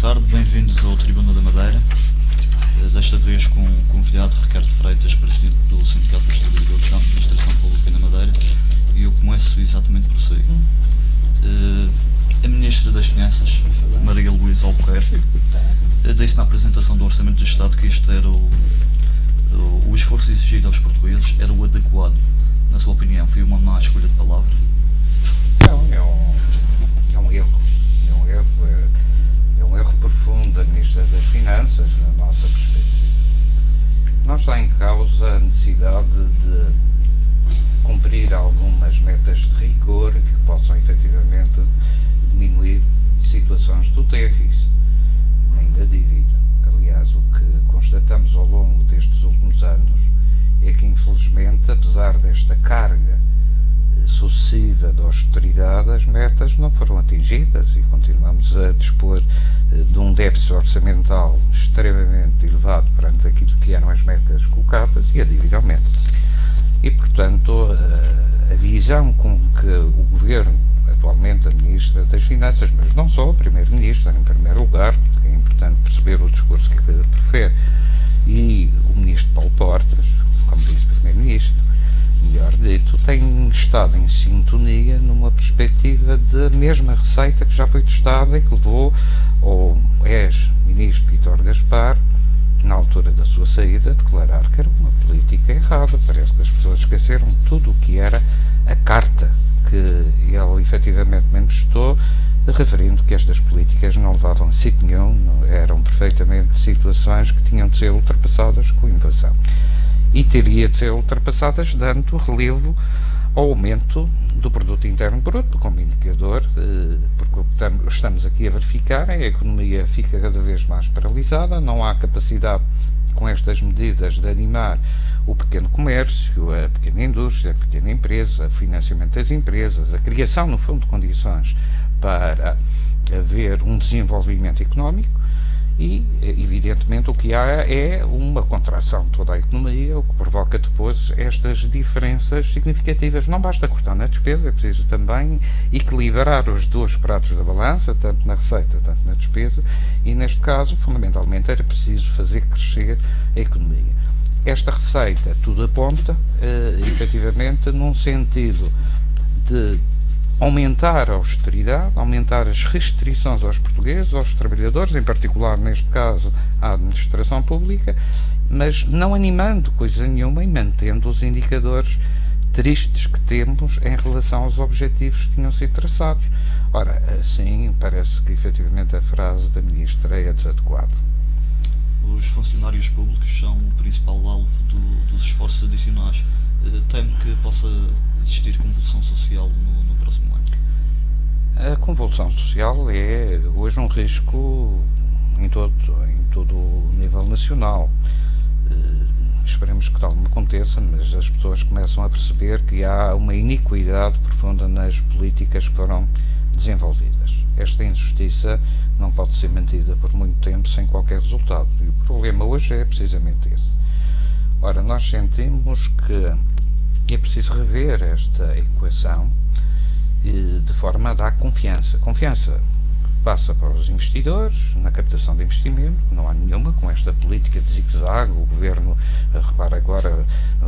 tarde, bem-vindos ao Tribuna da Madeira. Desta vez com o convidado Ricardo Freitas, presidente do Sindicato dos Trabalhadores da Administração Pública na Madeira, e eu começo exatamente por si. A Ministra das Finanças, Maria Luísa Albuquerque, disse na apresentação do Orçamento do Estado que este era o esforço exigido aos portugueses era o adequado. Na sua opinião, foi uma má escolha de palavra? Não, é um erro. É um erro profundo da Ministra das Finanças, na nossa perspectiva. Não está em causa a necessidade de cumprir algumas metas de rigor que possam efetivamente diminuir situações do déficit, nem da dívida. Aliás, o que constatamos ao longo destes últimos anos é que, infelizmente, apesar desta carga sucessiva de austeridade, as metas não foram atingidas e continuamos a dispor de um déficit orçamental extremamente elevado perante aquilo que eram as metas colocadas e a dívida aumenta. E, portanto, a visão com que o Governo, atualmente a Ministra das Finanças, mas não só o Primeiro-Ministro, em primeiro lugar, porque é importante perceber o discurso que prefere, e o Ministro Paulo Portas, como disse o Primeiro-Ministro, melhor dito, tem estado em sintonia numa perspectiva da mesma receita que já foi testada e que levou ao ex-ministro Vítor Gaspar, na altura da sua saída, a declarar que era uma política errada. Parece que as pessoas esqueceram tudo o que era a carta que ele efetivamente manifestou, referindo que estas políticas não levavam a sítio nenhum, eram perfeitamente situações que tinham de ser ultrapassadas com inovação. E teria de ser ultrapassadas dando relevo ao aumento do produto interno bruto como indicador, porque o que estamos aqui a verificar é que a economia fica cada vez mais paralisada, não há capacidade com estas medidas de animar o pequeno comércio, a pequena indústria, a pequena empresa, o financiamento das empresas, a criação, no fundo, de condições para haver um desenvolvimento económico. E, evidentemente, o que há é uma contração de toda a economia, o que provoca depois estas diferenças significativas. Não basta cortar na despesa, é preciso também equilibrar os dois pratos da balança, tanto na receita, tanto na despesa, e neste caso, fundamentalmente, era preciso fazer crescer a economia. Esta receita tudo aponta, efetivamente, num sentido de aumentar a austeridade, aumentar as restrições aos portugueses, aos trabalhadores, em particular, neste caso, à administração pública, mas não animando coisa nenhuma e mantendo os indicadores tristes que temos em relação aos objetivos que tinham sido traçados. Ora, assim, parece que, efetivamente, a frase da Ministra é desadequada. Os funcionários públicos são o principal alvo dos esforços adicionais. Temo que possa existir convulsão social no próximo ano? A convulsão social é hoje um risco em todo o nível nacional. Esperemos que tal não aconteça, mas as pessoas começam a perceber que há uma iniquidade profunda nas políticas que foram desenvolvidas. Esta injustiça não pode ser mantida por muito tempo sem qualquer resultado. E o problema hoje é precisamente esse. Ora, nós sentimos que é preciso rever esta equação de forma a dar confiança. Confiança passa para os investidores, na captação de investimento, não há nenhuma com esta política de zigue-zague. O Governo, repara agora,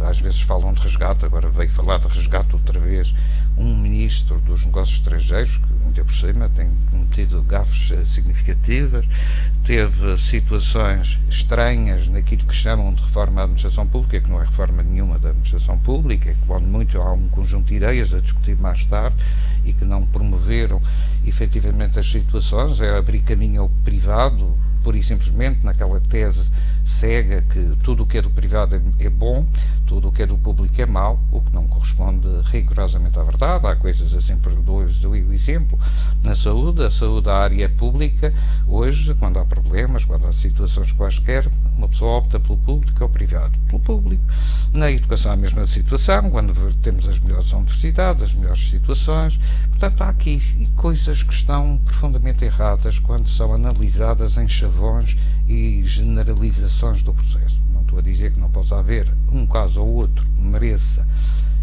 às vezes falam de resgate, agora veio falar de resgate outra vez, um Ministro dos Negócios Estrangeiros, que ainda por cima tem cometido gafes significativas, teve situações estranhas naquilo que chamam de reforma da administração pública, que não é reforma nenhuma da administração pública, que quando muito há um conjunto de ideias a discutir mais tarde e que não promoveram efetivamente as situações, é abrir caminho ao privado, pura e simplesmente naquela tese cega que tudo o que é do privado é bom, tudo o que é do público é mau, o que não corresponde rigorosamente à verdade. Há coisas assim, perdoe-os o exemplo, na saúde, a saúde, a área pública, hoje, quando há problemas, quando há situações quaisquer, uma pessoa opta pelo público ou privado. Pelo público. Na educação é a mesma situação, quando temos as melhores universidades, as melhores situações. Portanto, há aqui coisas que estão profundamente erradas quando são analisadas em chavões e generalizações do processo. Não estou a dizer que não possa haver um caso ou outro que mereça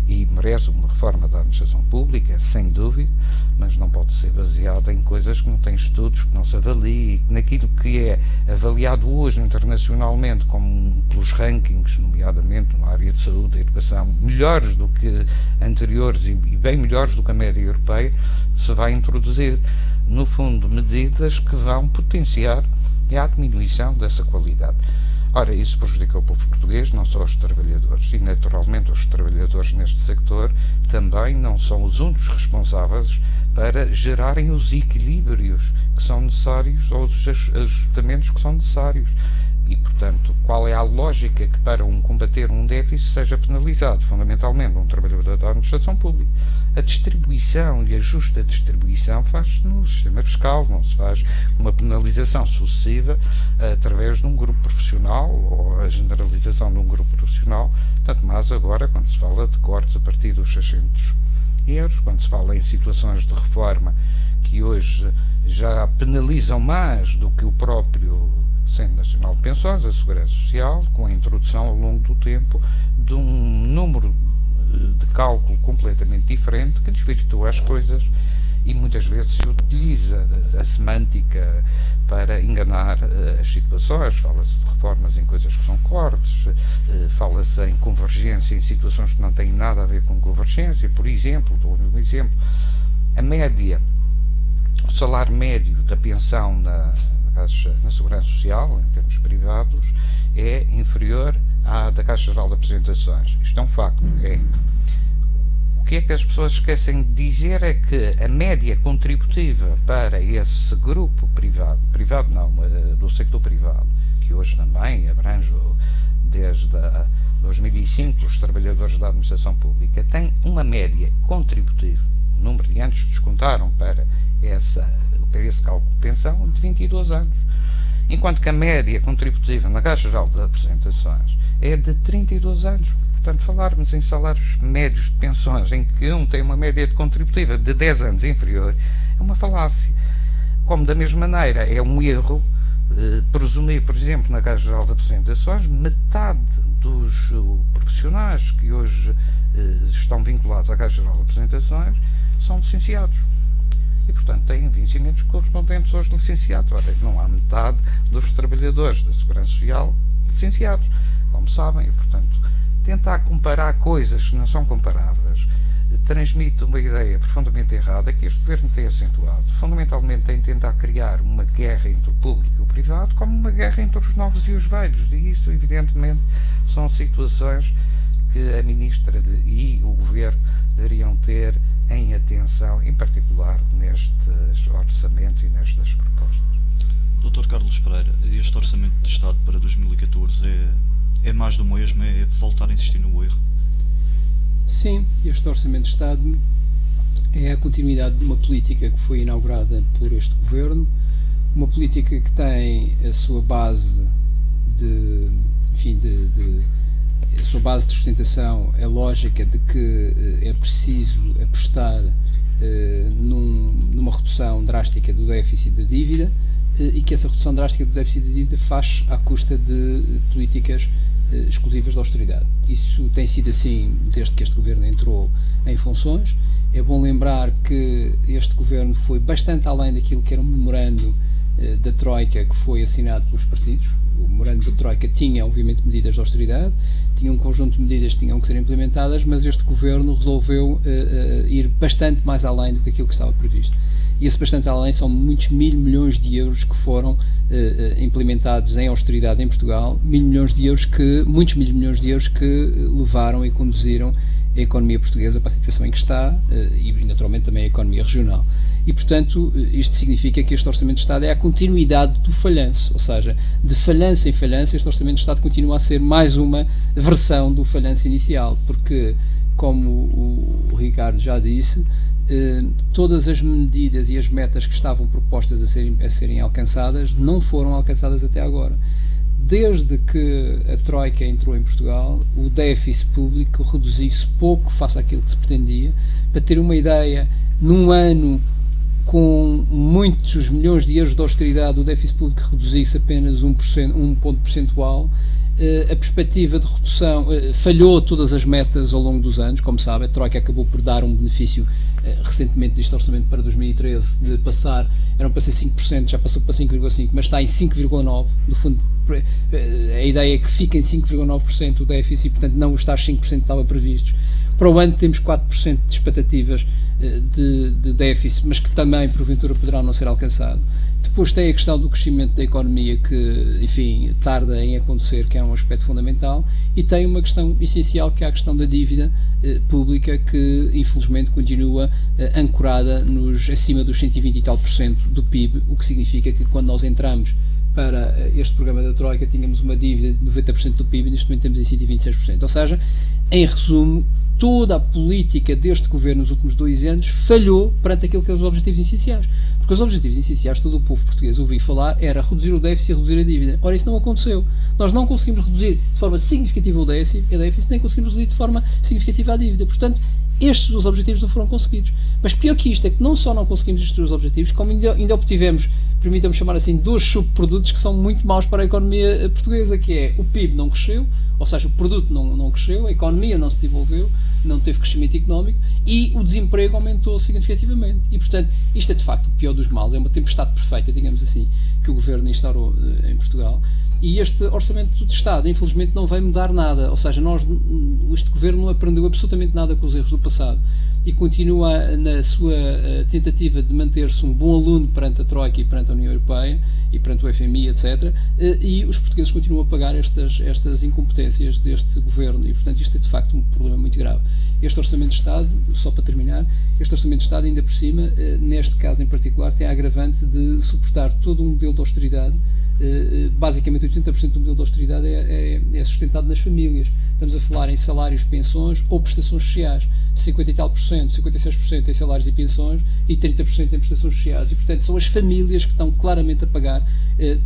e merece uma reforma da administração pública, sem dúvida, mas não pode ser baseada em coisas que não têm estudos, que não se avaliem, naquilo que é avaliado hoje internacionalmente como pelos rankings, nomeadamente na área de saúde e educação, melhores do que anteriores e bem melhores do que a média europeia, se vai introduzir, no fundo, medidas que vão potenciar a diminuição dessa qualidade. Ora, isso prejudica o povo português, não só os trabalhadores, e naturalmente os trabalhadores neste sector também não são os únicos responsáveis para gerarem os equilíbrios que são necessários, ou os ajustamentos que são necessários. E, portanto, qual é a lógica que para combater um déficit seja penalizado, fundamentalmente, um trabalhador da administração pública? A distribuição e a justa distribuição faz-se no sistema fiscal, não se faz uma penalização sucessiva através de um grupo profissional ou a generalização de um grupo profissional, tanto mais agora quando se fala de cortes a partir dos 600 euros, quando se fala em situações de reforma que hoje já penalizam mais do que o próprio Centro Nacional de Pensões, a Segurança Social, com a introdução ao longo do tempo de um número de cálculo completamente diferente que desvirtua as coisas e muitas vezes se utiliza a semântica para enganar as situações. Fala-se de reformas em coisas que são cortes, fala-se em convergência em situações que não têm nada a ver com convergência. Por exemplo, dou um exemplo, a média, o salário médio da pensão na Segurança Social, em termos privados, é inferior à da Caixa Geral de Apresentações. Isto é um facto. O que é que as pessoas esquecem de dizer é que a média contributiva para esse grupo privado não, do sector privado, que hoje também abrange desde 2005 os trabalhadores da administração pública, tem uma média contributiva, o número de anos descontaram para esse cálculo de pensão de 22 anos, enquanto que a média contributiva na Caixa Geral de Apresentações é de 32 anos. Portanto, falarmos em salários médios de pensões em que um tem uma média de contributiva de 10 anos inferior é uma falácia. Como da mesma maneira é um erro presumir, por exemplo, na Caixa Geral de Apresentações, metade dos profissionais que hoje estão vinculados à Caixa Geral de Apresentações são licenciados. E, portanto, têm vencimentos correspondentes aos licenciados. Ora, não há metade dos trabalhadores da Segurança Social licenciados, como sabem, e, portanto, tentar comparar coisas que não são comparáveis transmite uma ideia profundamente errada que este governo tem acentuado. Fundamentalmente tem tentar criar uma guerra entre o público e o privado como uma guerra entre os novos e os velhos, e isso, evidentemente, são situações que a Ministra e o Governo deveriam ter em atenção, em particular nestes orçamentos e nestas propostas. Dr. Carlos Pereira, este Orçamento de Estado para 2014 é mais do mesmo, é voltar a insistir no erro? Sim, este Orçamento de Estado é a continuidade de uma política que foi inaugurada por este Governo, uma política que tem a sua base a sua base de sustentação, a lógica de que é preciso apostar numa redução drástica do déficit da dívida e que essa redução drástica do déficit da dívida faz à custa de políticas exclusivas de austeridade. Isso tem sido assim desde que este Governo entrou em funções. É bom lembrar que este Governo foi bastante além daquilo que era um memorando da Troika que foi assinado pelos partidos. O memorando da Troika tinha, obviamente, medidas de austeridade, tinha um conjunto de medidas que tinham que ser implementadas, mas este Governo resolveu ir bastante mais além do que aquilo que estava previsto. E esse bastante além são muitos 1.000 milhões de euros que foram implementados em austeridade em Portugal, muitos 1.000 milhões de euros que levaram e conduziram a economia portuguesa para a situação em que está e naturalmente também a economia regional. E, portanto, isto significa que este Orçamento de Estado é a continuidade do falhanço, ou seja, de falhança em falhança, este Orçamento de Estado continua a ser mais uma versão do falhanço inicial, porque, como o Ricardo já disse, todas as medidas e as metas que estavam propostas a serem alcançadas não foram alcançadas até agora. Desde que a Troika entrou em Portugal, o déficit público reduziu-se pouco face àquilo que se pretendia. Para ter uma ideia, num ano com muitos milhões de euros de austeridade, o déficit público reduziu-se apenas 1 ponto percentual, A perspectiva de redução falhou todas as metas ao longo dos anos, como sabe, a Troika acabou por dar um benefício recentemente deste orçamento para 2013, de passar, eram para ser 5%, já passou para 5,5%, mas está em 5,9%, no fundo a ideia é que fica em 5,9% o déficit e portanto não os tais 5% que estavam previstos. Para o ano temos 4% de expectativas de déficit, mas que também porventura poderá não ser alcançado. Depois tem a questão do crescimento da economia que, enfim, tarda em acontecer, que é um aspecto fundamental, e tem uma questão essencial, que é a questão da dívida pública, que infelizmente continua ancorada acima dos 120 e tal % do PIB, o que significa que quando nós entramos para este programa da Troika tínhamos uma dívida de 90% do PIB e neste momento temos em 126%. Ou seja, em resumo, toda a política deste governo nos últimos 2 anos falhou perante aquilo que são os objetivos essenciais. Porque os objetivos essenciais, todo o povo português ouviu falar, era reduzir o déficit e reduzir a dívida. Ora, isso não aconteceu. Nós não conseguimos reduzir de forma significativa o déficit, nem conseguimos reduzir de forma significativa a dívida. Portanto, estes 2 objetivos não foram conseguidos. Mas pior que isto é que não só não conseguimos estes 2 objetivos, como ainda obtivemos, permitam-me chamar assim, 2 subprodutos que são muito maus para a economia portuguesa, que é o PIB não cresceu, ou seja, o produto não cresceu, a economia não se desenvolveu, não teve crescimento económico e o desemprego aumentou significativamente. E, portanto, isto é de facto o pior dos males, é uma tempestade perfeita, digamos assim, que o governo instaurou em Portugal. E este orçamento de Estado, infelizmente, não vai mudar nada. Ou seja, este governo não aprendeu absolutamente nada com os erros do passado e continua na sua tentativa de manter-se um bom aluno perante a Troika e perante a União Europeia e perante o FMI, etc. E os portugueses continuam a pagar estas incompetências deste governo e, portanto, isto é de facto um problema muito grave. Este Orçamento de Estado, só para terminar, este Orçamento de Estado, ainda por cima, neste caso em particular, tem a agravante de suportar todo um modelo de austeridade. Basicamente 80% do modelo de austeridade é sustentado nas famílias. Estamos a falar em salários, pensões ou prestações sociais. 50 e tal por cento, 56% em salários e pensões e 30% em prestações sociais. E, portanto, são as famílias que estão claramente a pagar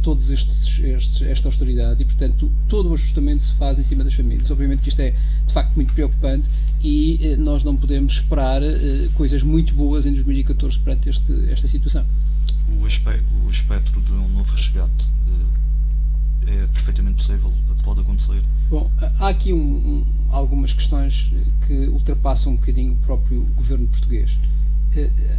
todos esta austeridade e, portanto, todo o ajustamento se faz em cima das famílias. Obviamente que isto é, de facto, muito preocupante e nós não podemos esperar coisas muito boas em 2014 perante esta situação. O espectro de um novo resgate é perfeitamente possível, pode acontecer? Bom, há aqui algumas questões que ultrapassam um bocadinho o próprio governo português.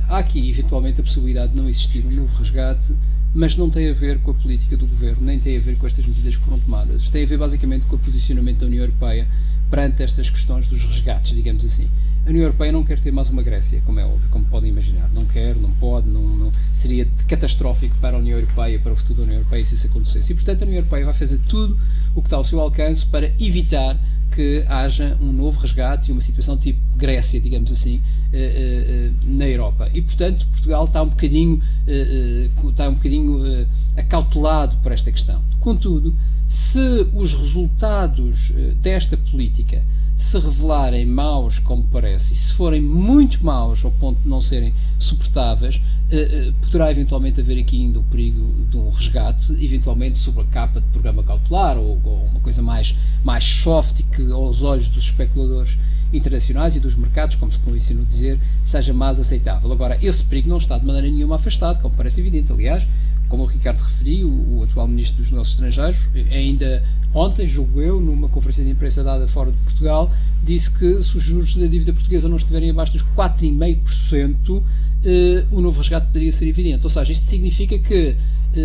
Há aqui, eventualmente, a possibilidade de não existir um novo resgate, mas não tem a ver com a política do governo, nem tem a ver com estas medidas que foram tomadas. Tem a ver, basicamente, com o posicionamento da União Europeia perante estas questões dos resgates, digamos assim. A União Europeia não quer ter mais uma Grécia, como é óbvio, como podem imaginar. Não quer, não pode, seria catastrófico para a União Europeia, para o futuro da União Europeia, se isso acontecesse. E, portanto, a União Europeia vai fazer tudo o que está ao seu alcance para evitar que haja um novo resgate e uma situação tipo Grécia, digamos assim, na Europa. E, portanto, Portugal está um bocadinho acautelado por esta questão. Contudo, se os resultados desta política se revelarem maus, como parece, e se forem muito maus ao ponto de não serem suportáveis, poderá eventualmente haver aqui ainda o perigo de um resgate, eventualmente sob a capa de programa cautelar ou uma coisa mais soft e que aos olhos dos especuladores internacionais e dos mercados, como se convencionou dizer, seja mais aceitável. Agora, esse perigo não está de maneira nenhuma afastado, como parece evidente. Aliás, como o Ricardo referiu, o atual Ministro dos Negócios Estrangeiros, ainda ontem, julgo eu, numa conferência de imprensa dada fora de Portugal, disse que se os juros da dívida portuguesa não estiverem abaixo dos 4,5%, o novo resgate poderia ser evidente. Ou seja, isto significa que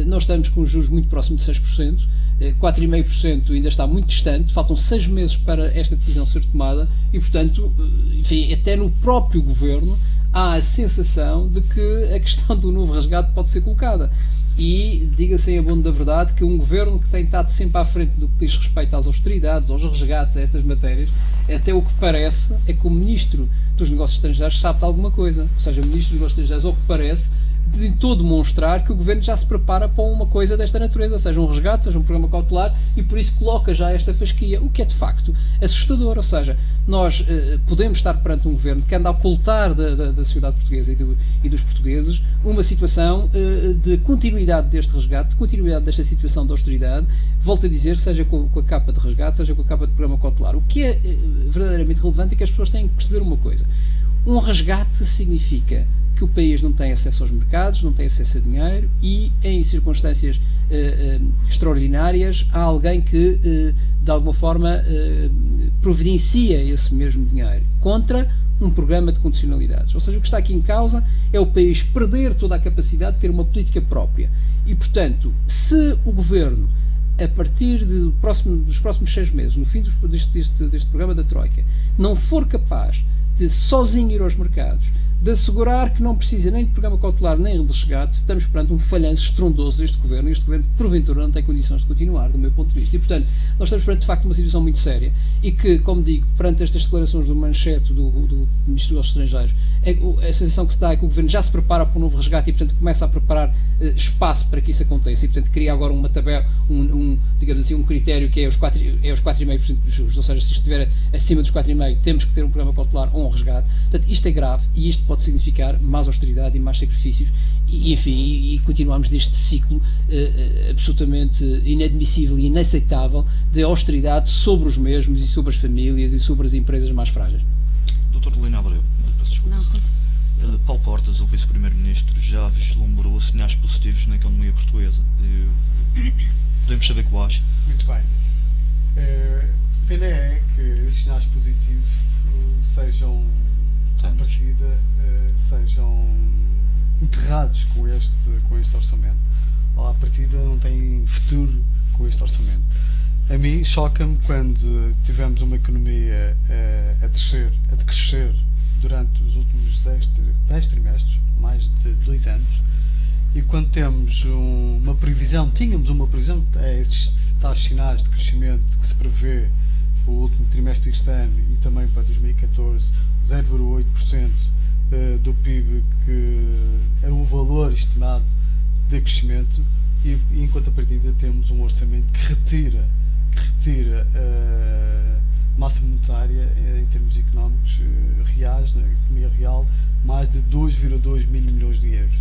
nós estamos com juros muito próximos de 6%, 4,5% ainda está muito distante, faltam 6 meses para esta decisão ser tomada e, portanto, enfim, até no próprio Governo há a sensação de que a questão do novo resgate pode ser colocada. E, diga-se em abono da verdade, que um governo que tem estado sempre à frente do que diz respeito às austeridades, aos resgates, a estas matérias, até o que parece é que o Ministro dos Negócios Estrangeiros sabe de alguma coisa. Ou seja, o Ministro dos Negócios Estrangeiros, ao que parece, de todo demonstrar que o governo já se prepara para uma coisa desta natureza, seja um resgate, seja um programa cautelar, e por isso coloca já esta fasquia, o que é de facto assustador. Ou seja, nós podemos estar perante um governo que anda a ocultar da sociedade portuguesa e dos portugueses uma situação de continuidade deste resgate, de continuidade desta situação de austeridade, volto a dizer, seja com a capa de resgate, seja com a capa de programa cautelar. O que é verdadeiramente relevante é que as pessoas têm que perceber uma coisa. Um resgate significa que o país não tem acesso aos mercados, não tem acesso a dinheiro e, em circunstâncias extraordinárias, há alguém que, de alguma forma, providencia esse mesmo dinheiro contra um programa de condicionalidades. Ou seja, o que está aqui em causa é o país perder toda a capacidade de ter uma política própria. E, portanto, se o Governo, a partir dos próximos 6 meses, no fim deste programa da Troika, não for capaz de sozinho ir aos mercados, de assegurar que não precisa nem de programa cautelar nem de resgate, estamos perante um falhanço estrondoso deste Governo, e este Governo, porventura, não tem condições de continuar, do meu ponto de vista. E, portanto, nós estamos perante, de facto, uma situação muito séria e que, como digo, perante estas declarações do Manchete, do Ministro dos Estrangeiros, a sensação que se dá é que o Governo já se prepara para um novo resgate e, portanto, começa a preparar espaço para que isso aconteça e, portanto, cria agora uma tabela, digamos assim, um critério que é os 4,5% dos juros, ou seja, se estiver acima dos 4,5%, temos que ter um programa cautelar ou um resgate. Portanto, isto é grave e isto pode significar mais austeridade e mais sacrifícios e enfim, e continuamos deste ciclo absolutamente inadmissível e inaceitável de austeridade sobre os mesmos e sobre as famílias e sobre as empresas mais frágeis. Dr. Lina Abreu, peço desculpa. Paulo Portas, o Vice-Primeiro-Ministro, já vislumbrou sinais positivos na economia portuguesa. Podemos saber quais? Muito bem. A pena é que esses sinais positivos sejam, à partida, sejam enterrados com este orçamento. Ou à partida não têm futuro com este orçamento. A mim choca-me quando tivemos uma economia a decrescer durante os últimos 10 trimestres, mais de 2 anos, e quando tínhamos uma previsão, esses tais sinais de crescimento que se prevê o último trimestre deste ano e também para 2014, 0,8% do PIB, que era o valor estimado de crescimento, e em contrapartida temos um orçamento que retira massa monetária em termos económicos reais, na economia real, mais de 2,2 mil milhões de euros.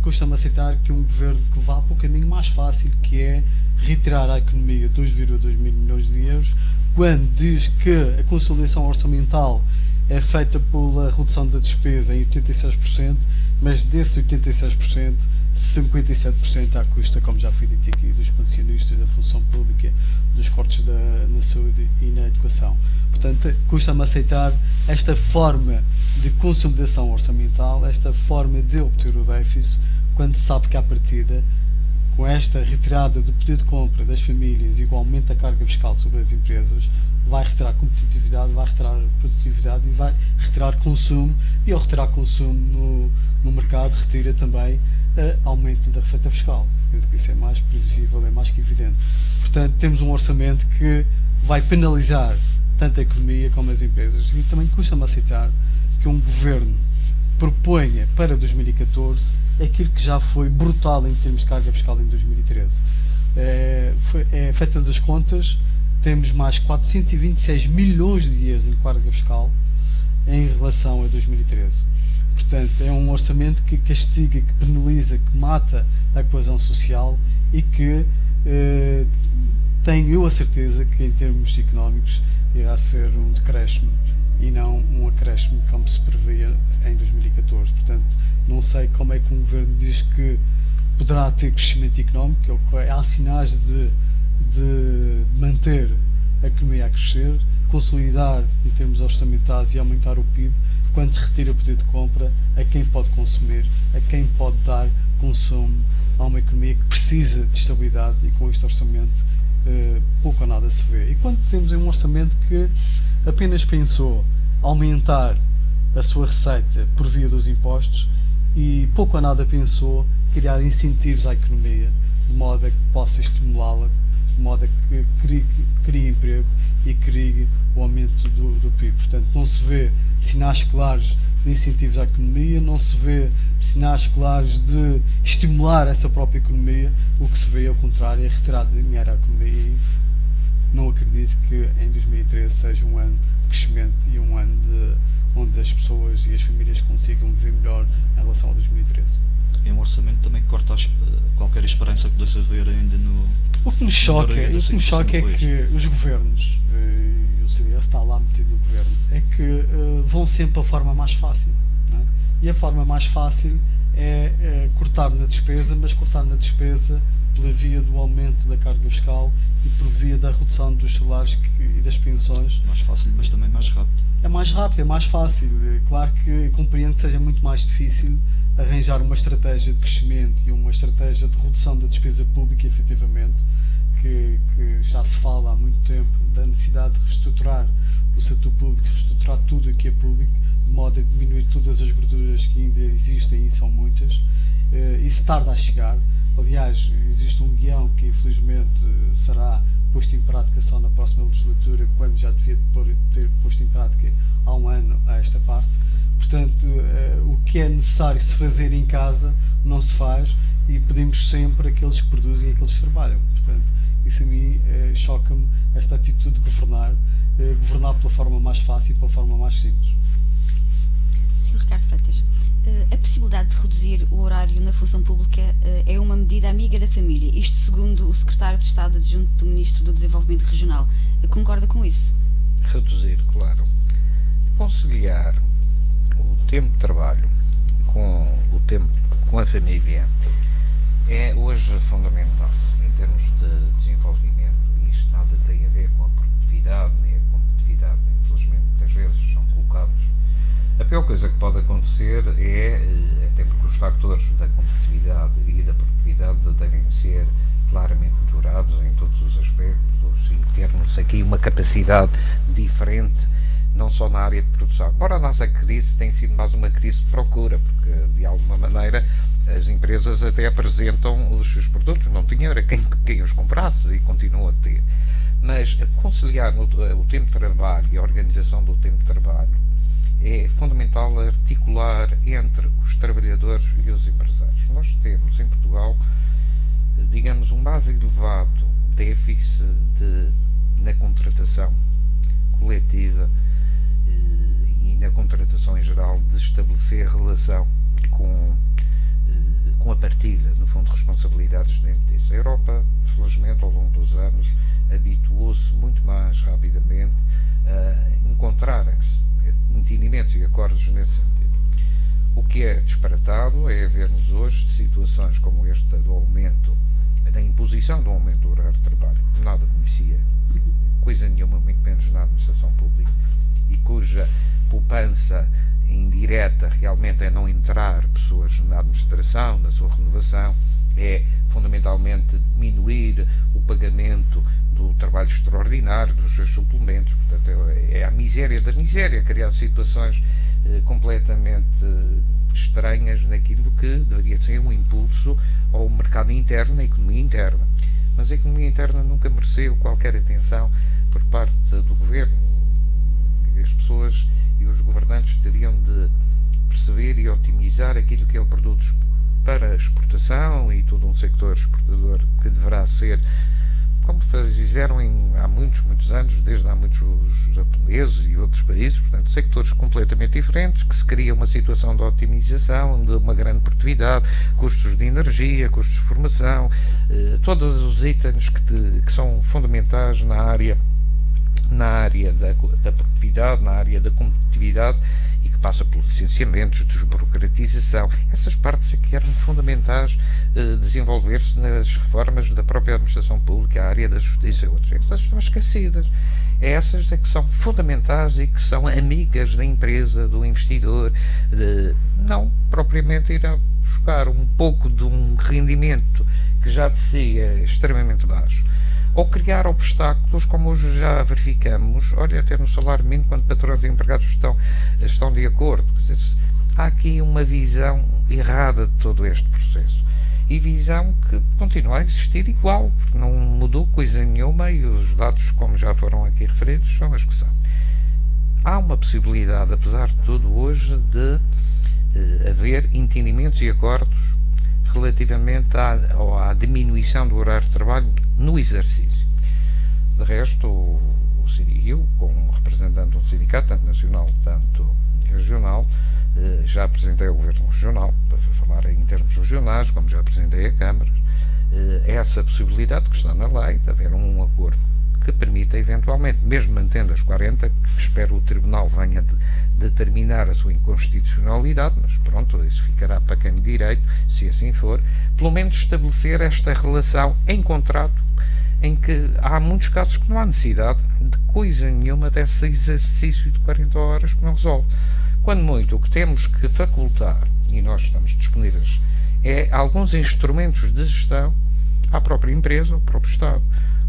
Custa-me aceitar que um governo que vá para o caminho mais fácil, que é retirar à economia 2,2 mil milhões de euros, quando diz que a consolidação orçamental é feita pela redução da despesa em 86%, mas desses 86%, 57% à custa, como já foi dito aqui, dos pensionistas, da função pública, dos cortes na saúde e na educação. Portanto, custa-me aceitar esta forma de consolidação orçamental, esta forma de obter o déficit, quando se sabe que à partida, com esta retirada do poder de compra das famílias e o aumento da carga fiscal sobre as empresas, vai retirar competitividade, vai retirar produtividade e vai retirar consumo, e ao retirar consumo no mercado, retira também aumento da receita fiscal. Penso que isso é mais previsível, é mais que evidente. Portanto, temos um orçamento que vai penalizar tanto a economia como as empresas, e também custa-me aceitar que um governo proponha para 2014 aquilo que já foi brutal em termos de carga fiscal em 2013. Feitas as contas, temos mais 426 milhões de euros em carga fiscal em relação a 2013. Portanto, é um orçamento que castiga, que penaliza, que mata a coesão social e que tenho eu a certeza que, em termos económicos, irá ser um decréscimo e não um acréscimo como se previa em 2014. Portanto, não sei como é que um governo diz que poderá ter crescimento económico. Há sinais de manter a economia a crescer, consolidar em termos orçamentais e aumentar o PIB, quando se retira o poder de compra a quem pode consumir, a quem pode dar consumo a uma economia que precisa de estabilidade, e com este orçamento pouco ou nada se vê. E quando temos um orçamento que apenas pensou aumentar a sua receita por via dos impostos e pouco ou nada pensou criar incentivos à economia, de modo a que possa estimulá-la, de modo a que crie emprego e crie o aumento do PIB. Portanto, não se vê sinais claros de incentivos à economia, não se vê sinais claros de estimular essa própria economia. O que se vê, ao contrário, é retirada de dinheiro à economia, e não acredito que em 2013 seja um ano de crescimento e um ano onde as pessoas e as famílias consigam viver melhor em relação a 2013. É um orçamento também que corta qualquer esperança que pudesse haver ainda no... O que me choca é que os governos, o CDS está lá metido no governo, é que vão sempre a forma mais fácil, não é? E a forma mais fácil é cortar na despesa, mas cortar na despesa pela via do aumento da carga fiscal e por via da redução dos salários e das pensões. Mais fácil, mas também mais rápido. É mais rápido, é mais fácil. Claro que compreendo que seja muito mais difícil arranjar uma estratégia de crescimento e uma estratégia de redução da despesa pública, efetivamente, que já se fala há muito tempo da necessidade de reestruturar o setor público, reestruturar tudo o que é público, de modo a diminuir todas as gorduras que ainda existem, e são muitas. Isso tarda a chegar. Aliás, existe um guião que infelizmente será posto em prática só na próxima legislatura, quando já devia ter posto em prática há um ano a esta parte. Portanto, o que é necessário se fazer em casa não se faz, e pedimos sempre àqueles que produzem e àqueles que trabalham. Portanto, isso a mim choca-me, esta atitude de governar pela forma mais fácil e pela forma mais simples. Sr. Ricardo Freitas, a possibilidade de reduzir o horário na função pública é uma medida amiga da família, isto segundo o Secretário de Estado Adjunto do Ministro do Desenvolvimento Regional. Concorda com isso? Reduzir, claro. Conciliar o tempo de trabalho com o tempo com a família é hoje fundamental em termos de desenvolvimento, e isto nada tem a ver com a produtividade nem a competitividade. Infelizmente, muitas vezes são colocados. A pior coisa que pode acontecer até porque os factores da competitividade e da produtividade devem ser claramente moderados em todos os aspectos e termos aqui uma capacidade diferente, não só na área de produção. Embora a nossa crise tenha sido mais uma crise de procura, porque de alguma maneira as empresas até apresentam os seus produtos, não tinham era quem os comprasse, e continuam a ter. Mas conciliar o tempo de trabalho e a organização do tempo de trabalho é fundamental articular entre os trabalhadores e os empresários. Nós temos em Portugal, digamos, um mais elevado déficit na contratação coletiva e na contratação em geral, de estabelecer relação com a partilha, no fundo, de responsabilidades dentro disso. A Europa, felizmente, ao longo dos anos, habituou-se muito mais rapidamente a encontrarem-se entendimentos e acordos nesse sentido. O que é disparatado é vermos hoje situações como esta do aumento, da imposição do aumento do horário de trabalho, que nada conhecia, coisa nenhuma, muito menos na administração pública, e cuja poupança indireta realmente é não entrar pessoas na administração, na sua renovação, é fundamentalmente diminuir o pagamento do trabalho extraordinário, dos seus suplementos. Portanto, é a miséria da miséria, criar situações completamente estranhas naquilo que deveria ser um impulso ao mercado interno, à economia interna. Mas a economia interna nunca mereceu qualquer atenção por parte do governo. As pessoas e os governantes teriam de perceber e otimizar aquilo que é o produto para a exportação e todo um sector exportador que deverá ser, como fizeram há muitos anos, desde há muitos os japoneses e outros países, portanto, sectores completamente diferentes, que se cria uma situação de otimização, de uma grande produtividade, custos de energia, custos de formação, todos os itens que são fundamentais na área da produtividade, na área da competitividade, e que passa pelos licenciamentos, desburocratização. Essas partes é que eram fundamentais desenvolver-se nas reformas da própria administração pública, a área da justiça e outras. Essas estão esquecidas. Essas é que são fundamentais e que são amigas da empresa, do investidor, não propriamente ir a buscar um pouco de um rendimento que já de si é extremamente baixo, ou criar obstáculos, como hoje já verificamos, olha, até no salário mínimo, quando patrões e empregados estão de acordo. Quer dizer, há aqui uma visão errada de todo este processo, e visão que continua a existir igual, porque não mudou coisa nenhuma, e os dados, como já foram aqui referidos, são as que são. Há uma possibilidade, apesar de tudo, hoje, de haver entendimentos e acordos relativamente à diminuição do horário de trabalho no exercício. De resto, eu, como representante de um sindicato, tanto nacional, tanto regional, já apresentei ao Governo Regional, para falar em termos regionais, como já apresentei a Câmara, essa possibilidade que está na lei, de haver um acordo que permita eventualmente, mesmo mantendo as 40, que espero o Tribunal venha determinar a sua inconstitucionalidade, mas pronto, isso ficará para quem de direito, se assim for, pelo menos estabelecer esta relação em contrato, em que há muitos casos que não há necessidade de coisa nenhuma desse exercício de 40 horas que não resolve. Quando muito, o que temos que facultar, e nós estamos disponíveis, é alguns instrumentos de gestão à própria empresa, ao próprio Estado.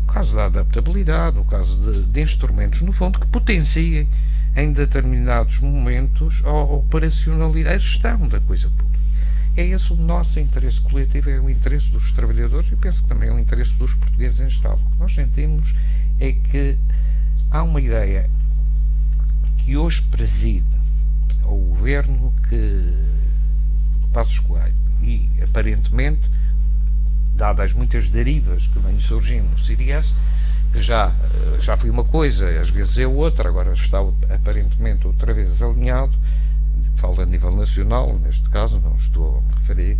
O caso da adaptabilidade, o caso de instrumentos, no fundo, que potenciem em determinados momentos a operacionalidade, a gestão da coisa pública. É esse o nosso interesse coletivo, é o interesse dos trabalhadores e penso que também é o interesse dos portugueses em geral. O que nós sentimos é que há uma ideia que hoje preside ao governo que Passos Coelho e, aparentemente, dadas muitas derivas que vêm surgindo no CDS, que já foi uma coisa, às vezes é outra, agora está aparentemente outra vez alinhado, falo a nível nacional, neste caso, não estou a me referir,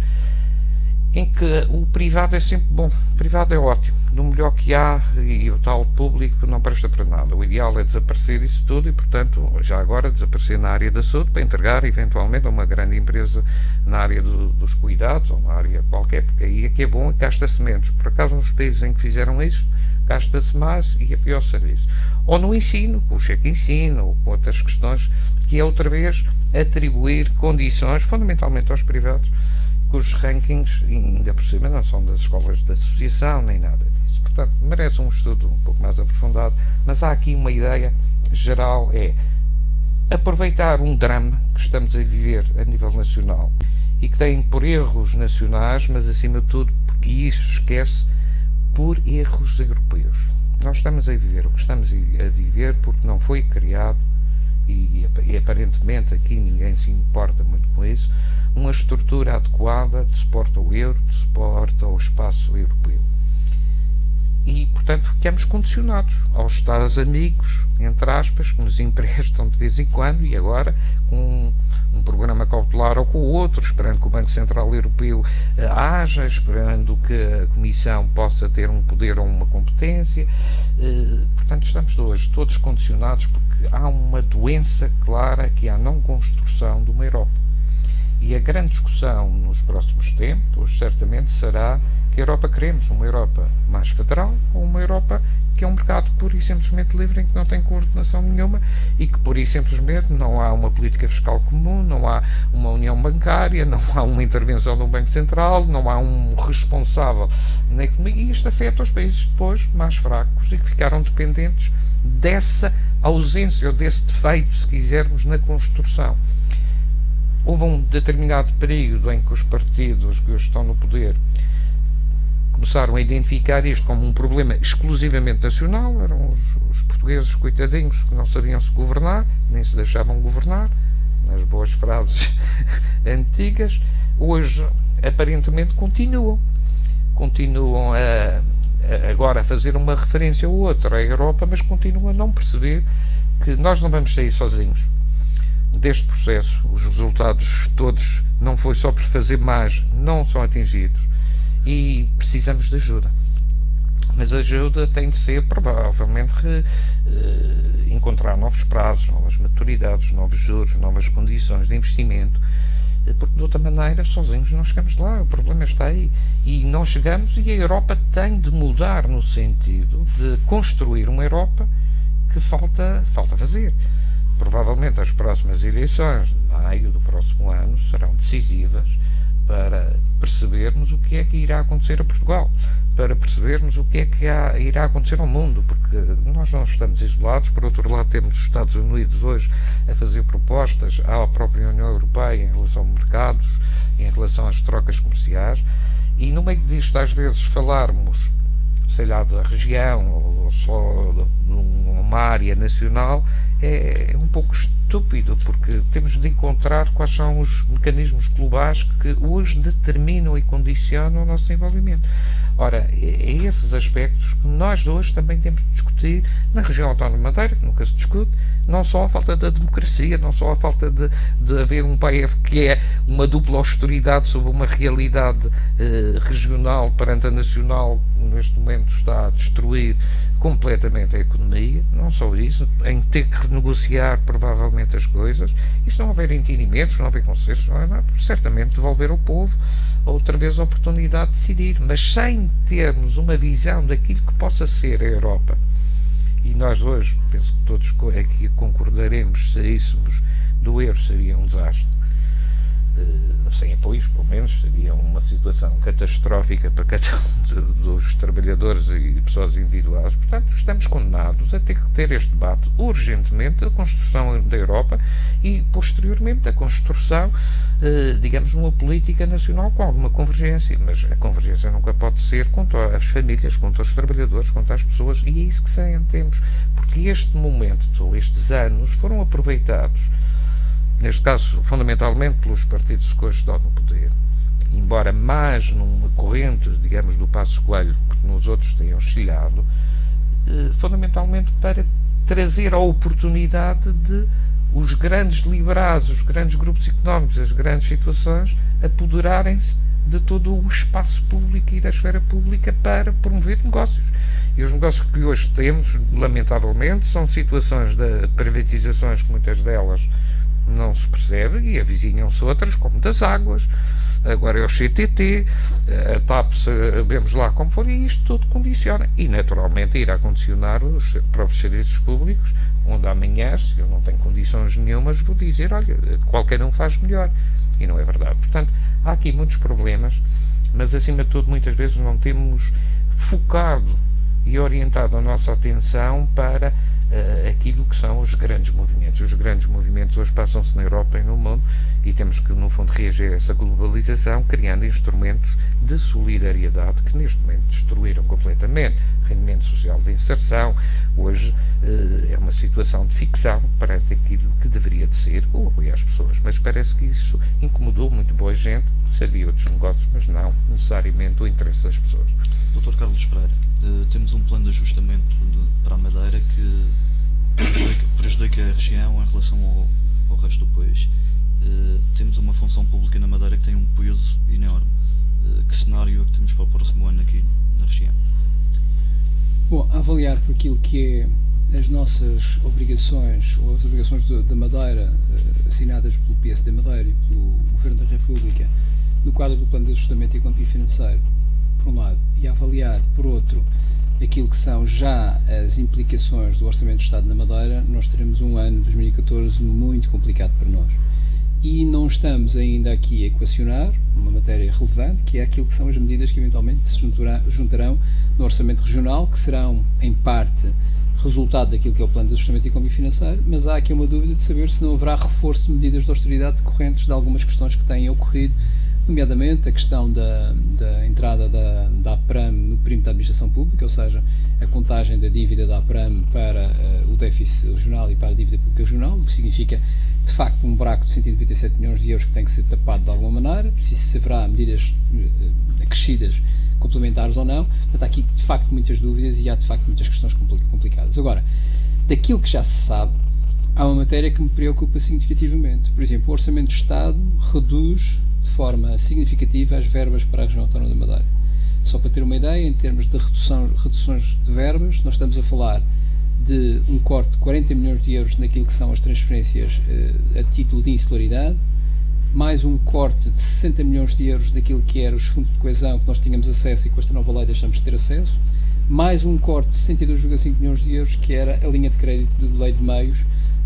em que o privado é sempre bom, o privado é ótimo, no melhor que há, e o tal público não presta para nada. O ideal é desaparecer isso tudo e, portanto, já agora desaparecer na área da saúde para entregar eventualmente a uma grande empresa na área dos cuidados ou na área qualquer, porque aí é que é bom e gasta-se menos. Por acaso, nos países em que fizeram isso, gasta-se mais e é pior serviço. Ou no ensino, com o cheque-ensino, ou com outras questões, que é outra vez atribuir condições, fundamentalmente aos privados, cujos rankings, ainda por cima, não são das escolas de associação, nem nada disso. Portanto, merece um estudo um pouco mais aprofundado, mas há aqui uma ideia geral, é aproveitar um drama que estamos a viver a nível nacional e que tem por erros nacionais, mas acima de tudo, porque isso esquece, por erros europeus. Nós estamos a viver o que estamos a viver porque não foi criado, e aparentemente aqui ninguém se importa muito com isso, uma estrutura adequada de suporte ao euro, de suporte ao espaço europeu. E, portanto, ficamos condicionados aos Estados amigos, entre aspas, que nos emprestam de vez em quando e agora com um programa cautelar ou com o outro, esperando que o Banco Central Europeu haja, esperando que a Comissão possa ter um poder ou uma competência. Portanto, estamos hoje todos condicionados porque há uma doença clara que é a não construção de uma Europa. E a grande discussão nos próximos tempos certamente será que Europa queremos, uma Europa mais federal ou uma Europa que é um mercado pura e simplesmente livre em que não tem coordenação nenhuma e que pura e simplesmente não há uma política fiscal comum, não há uma união bancária, não há uma intervenção do Banco Central, não há um responsável na economia, e isto afeta os países depois mais fracos e que ficaram dependentes dessa ausência ou desse defeito, se quisermos, na construção. Houve um determinado período em que os partidos que hoje estão no poder começaram a identificar isto como um problema exclusivamente nacional, eram os portugueses coitadinhos que não sabiam se governar, nem se deixavam governar, nas boas frases antigas. Hoje, aparentemente, continuam agora a fazer uma referência ou outra à Europa, mas continuam a não perceber que nós não vamos sair sozinhos deste processo. Os resultados todos, não foi só por fazer mais, não são atingidos e precisamos de ajuda. Mas a ajuda tem de ser, provavelmente, encontrar novos prazos, novas maturidades, novos juros, novas condições de investimento, porque de outra maneira, sozinhos não chegamos lá, o problema está aí. E não chegamos, e a Europa tem de mudar no sentido de construir uma Europa que falta fazer. Provavelmente as próximas eleições, de maio do próximo ano, serão decisivas para percebermos o que é que irá acontecer a Portugal, para percebermos o que é que irá acontecer ao mundo, porque nós não estamos isolados. Por outro lado, temos os Estados Unidos hoje a fazer propostas à própria União Europeia em relação a mercados, em relação às trocas comerciais, e no meio disto, às vezes, falarmos, sei lá, da região ou só de uma área nacional é um pouco estúpido, porque temos de encontrar quais são os mecanismos globais que hoje determinam e condicionam o nosso desenvolvimento. Ora, é esses aspectos que nós hoje também temos de discutir na região autónoma de Madeira, que nunca se discute, não só a falta da democracia, não só a falta de haver um PAEF que é uma dupla austeridade sobre uma realidade regional perante a nacional, que neste momento está a destruir completamente a economia, não só isso, em ter que renegociar provavelmente as coisas, e se não houver entendimentos, se não houver consenso, certamente devolver ao povo outra vez a oportunidade de decidir, mas sem termos uma visão daquilo que possa ser a Europa. E nós hoje, penso que todos aqui concordaremos, se saíssemos do euro seria um desastre. Sem apoios, pelo menos, seria uma situação catastrófica para cada um dos trabalhadores e pessoas individuais. Portanto, estamos condenados a ter que ter este debate urgentemente da construção da Europa e, posteriormente, a construção, digamos, uma política nacional com alguma convergência. Mas a convergência nunca pode ser contra as famílias, contra os trabalhadores, contra as pessoas, e é isso que sentemos. Porque este momento, estes anos, foram aproveitados, neste caso, fundamentalmente pelos partidos que hoje estão no poder, embora mais numa corrente, digamos, do Passos Coelho, que nos outros têm oscilado, fundamentalmente para trazer a oportunidade de os grandes liberados, os grandes grupos económicos, as grandes situações, apoderarem-se de todo o espaço público e da esfera pública para promover negócios. E os negócios que hoje temos, lamentavelmente, são situações de privatizações que muitas delas não se percebe e avizinham-se outras, como das águas, agora é o CTT, a TAP, sabemos lá como for, e isto tudo condiciona. E, naturalmente, irá condicionar os próprios serviços públicos, onde amanhã, se eu não tenho condições nenhumas, vou dizer, olha, qualquer um faz melhor. E não é verdade. Portanto, há aqui muitos problemas, mas, acima de tudo, muitas vezes não temos focado e orientado a nossa atenção para aquilo que são os grandes movimentos. Os grandes movimentos hoje passam-se na Europa e no mundo e temos que, no fundo, reagir a essa globalização criando instrumentos de solidariedade que neste momento destruíram completamente. Rendimento social de inserção, hoje é uma situação de ficção perante aquilo que deveria de ser o apoio às pessoas, mas parece que isso incomodou muito boa gente, servia outros negócios, mas não necessariamente o interesse das pessoas. Dr. Carlos Pereira, temos um plano de ajustamento para a Madeira que prejudica a região em relação ao resto do país. Temos uma função pública na Madeira que tem um peso enorme. Que cenário é que temos para o próximo ano aqui na região? Bom, a avaliar por aquilo que é as nossas obrigações, ou as obrigações da Madeira, assinadas pelo PSD Madeira e pelo Governo da República, no quadro do Plano de Ajustamento e Economia Financeiro, por um lado, e a avaliar, por outro, aquilo que são já as implicações do Orçamento do Estado na Madeira, nós teremos um ano, 2014, muito complicado para nós. E não estamos ainda aqui a equacionar uma matéria relevante, que é aquilo que são as medidas que eventualmente se juntarão no Orçamento Regional, que serão, em parte, resultado daquilo que é o Plano de Ajustamento e Economia Financeiro, mas há aqui uma dúvida de saber se não haverá reforço de medidas de austeridade decorrentes de algumas questões que têm ocorrido, nomeadamente a questão da entrada da APRAM no perímetro da administração pública, ou seja, a contagem da dívida da APRAM para o déficit regional e para a dívida pública regional, o que significa, de facto, um buraco de 197 milhões de euros que tem que ser tapado de alguma maneira, se haverá medidas acrescidas complementares ou não. Portanto, há aqui, de facto, muitas dúvidas e há, de facto, muitas questões complicadas. Agora, daquilo que já se sabe, há uma matéria que me preocupa significativamente. Por exemplo, o Orçamento do Estado reduz de forma significativa as verbas para a região autónoma da Madeira. Só para ter uma ideia, em termos de reduções de verbas, nós estamos a falar de um corte de 40 milhões de euros naquilo que são as transferências a título de insularidade, mais um corte de 60 milhões de euros naquilo que eram os fundos de coesão que nós tínhamos acesso e com esta nova lei deixamos de ter acesso, mais um corte de 62,5 milhões de euros que era a linha de crédito do Lei de Meios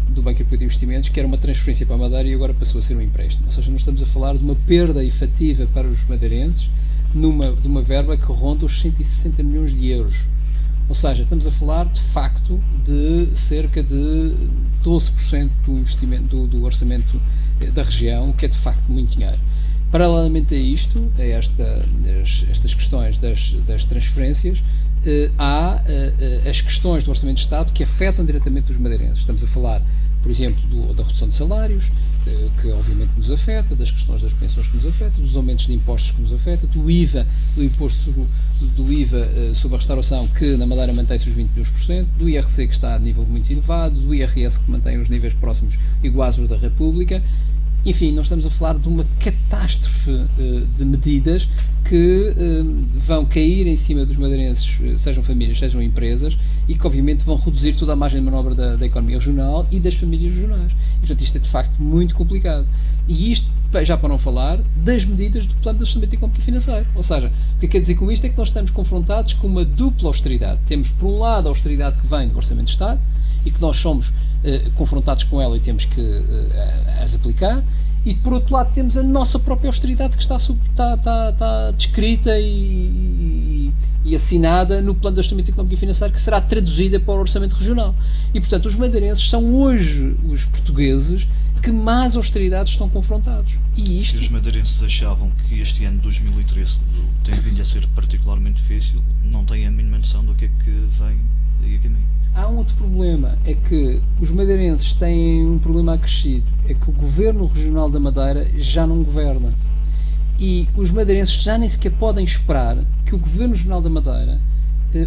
do Banco Europeu de Investimentos, que era uma transferência para a Madeira e agora passou a ser um empréstimo. Ou seja, nós estamos a falar de uma perda efetiva para os madeirenses de uma verba que ronda os 160 milhões de euros. Ou seja, estamos a falar, de facto, de cerca de 12% do investimento do orçamento da região, o que é, de facto, muito dinheiro. Paralelamente a isto, a estas questões das transferências, há as questões do Orçamento de Estado que afetam diretamente os madeirenses. Estamos a falar, por exemplo, da redução de salários, que obviamente nos afeta, das questões das pensões que nos afetam, dos aumentos de impostos que nos afetam, do IVA, do imposto do IVA sobre a restauração, que na Madeira mantém-se os 22%, do IRC, que está a nível muito elevado, do IRS, que mantém os níveis próximos iguais aos da República, Enfim, nós estamos a falar de uma catástrofe de medidas que vão cair em cima dos madeirenses, sejam famílias, sejam empresas, e que obviamente vão reduzir toda a margem de manobra da economia regional e das famílias regionais. E, portanto, isto é de facto muito complicado. E isto, já para não falar das medidas do Plano de Ajustamento Económico e Financeiro. Ou seja, o que quer dizer com isto é que nós estamos confrontados com uma dupla austeridade. Temos, por um lado, a austeridade que vem do Orçamento de Estado e que nós somos confrontados com ela e temos que as aplicar, e por outro lado temos a nossa própria austeridade que está descrita e assinada no Plano de Ajustamento Económico e Financeiro, que será traduzida para o Orçamento Regional. E, portanto, os madeirenses são hoje os portugueses que mais austeridades estão confrontados. E isto... Se os madeirenses achavam que este ano de 2013 tem vindo a ser particularmente difícil, não têm a mínima noção do que é que vem daí a caminho. Há um outro problema, é que os madeirenses têm um problema acrescido, é que o Governo Regional da Madeira já não governa. E os madeirenses já nem sequer podem esperar que o Governo Regional da Madeira